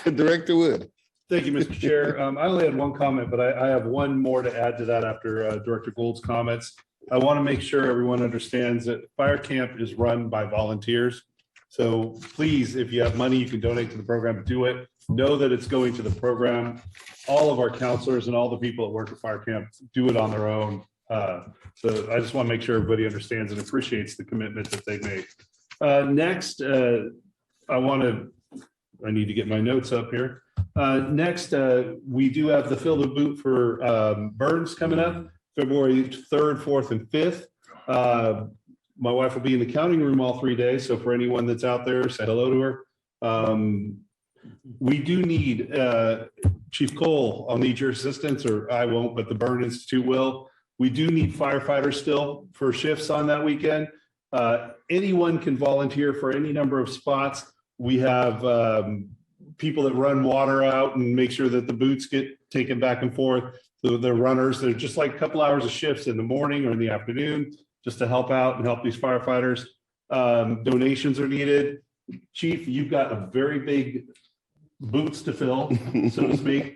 Director Wood. Thank you, Mr. Chair. I only had one comment, but I have one more to add to that after Director Gould's comments. I want to make sure everyone understands that fire camp is run by volunteers. So please, if you have money, you can donate to the program, do it. Know that it's going to the program. All of our counselors and all the people that work at fire camp do it on their own. So I just want to make sure everybody understands and appreciates the commitment that they make. Next, I need to get my notes up here. Next, we do have the Fill the Boot for burns coming up, February 3rd, 4th, and 5th. My wife will be in the counting room all 3 days. So for anyone that's out there, say hello to her. We do need, Chief Cole, I'll need your assistance, or I won't, but the Burn Institute will. We do need firefighters still for shifts on that weekend. Anyone can volunteer for any number of spots. We have people that run water out and make sure that the boots get taken back and forth. So they're runners. They're just like a couple hours of shifts in the morning or in the afternoon, just to help out and help these firefighters. Donations are needed. Chief, you've got a very big boots to fill, so to speak.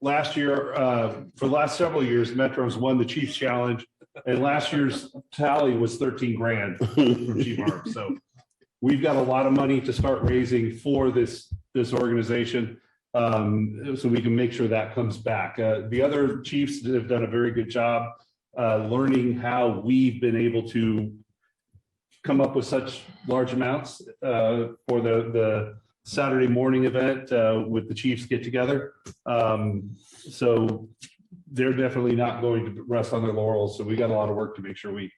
Last year, for the last several years, Metro's won the Chiefs Challenge, and last year's tally was 13 grand from Chief Harp. So we've got a lot of money to start raising for this organization, so we can make sure that comes back. The other chiefs have done a very good job learning how we've been able to come up with such large amounts for the Saturday morning event with the Chiefs get together. So they're definitely not going to rest on their laurels. So we got a lot of work to make sure we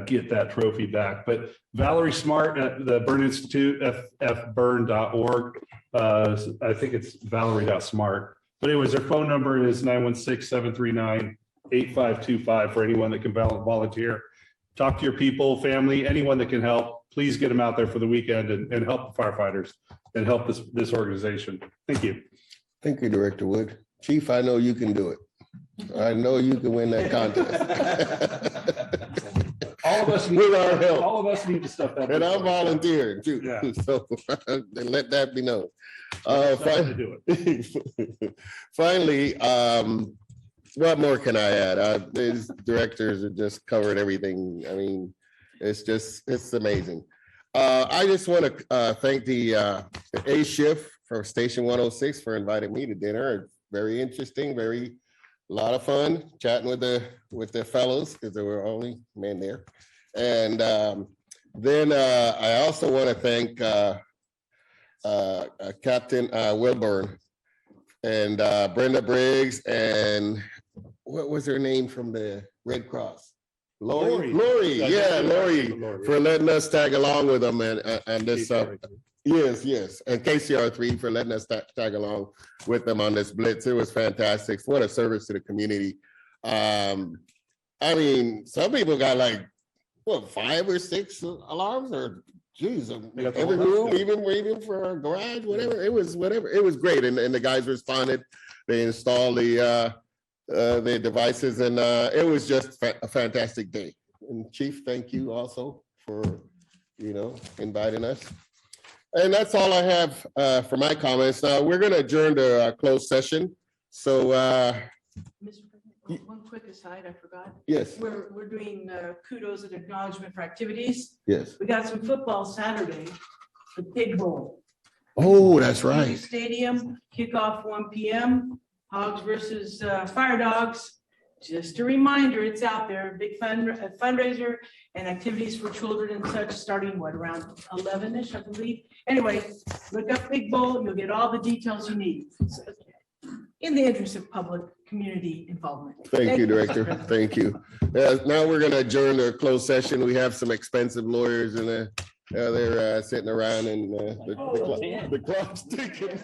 get that trophy back. But Valerie Smart at the Burn Institute, ffburn.org. I think it's valerie.smart. But anyways, their phone number is 916-739-8525 for anyone that can volunteer. Talk to your people, family, anyone that can help. Please get them out there for the weekend and help the firefighters and help this organization. Thank you. Thank you, Director Wood. Chief, I know you can do it. I know you can win that contest. All of us with our help. All of us need to step up. And I'm volunteering too. Yeah. So let that be known. Finally, what more can I add? These directors have just covered everything. I mean, it's amazing. I just want to thank the A shift for Station 106 for inviting me to dinner. Very interesting, a lot of fun chatting with the fellows because there were only men there. And then I also want to thank Captain Wilburn and Brenda Briggs and what was her name from the Red Cross? Lori, Lori, for letting us tag along with them and this. Yes, and KCR3 for letting us tag along with them on this blitz. It was fantastic. What a service to the community. I mean, some people got like 5 or 6 alarms, or geez, every room, even for a garage, whatever. It was great, and the guys responded. They installed the devices, and it was just a fantastic day. And Chief, thank you also for inviting us. And that's all I have for my comments. Now we're going to adjourn to a closed session. So, Mr. President, one quick aside, I forgot. Yes. We're doing kudos and acknowledgement for activities. Yes. We got some football Saturday, the Pig Bowl. Oh, that's right. Stadium, kickoff 1 p.m. Hogs versus Fire Dogs. Just a reminder, it's out there. Big fundraiser and activities for children and such, starting around 11-ish, I believe. Anyway, look up Big Bowl. You'll get all the details you need. So, in the interest of public community involvement. Thank you, Director. Thank you. Now we're going to adjourn to a closed session. We have some expensive lawyers and they're sitting around and the clock's ticking.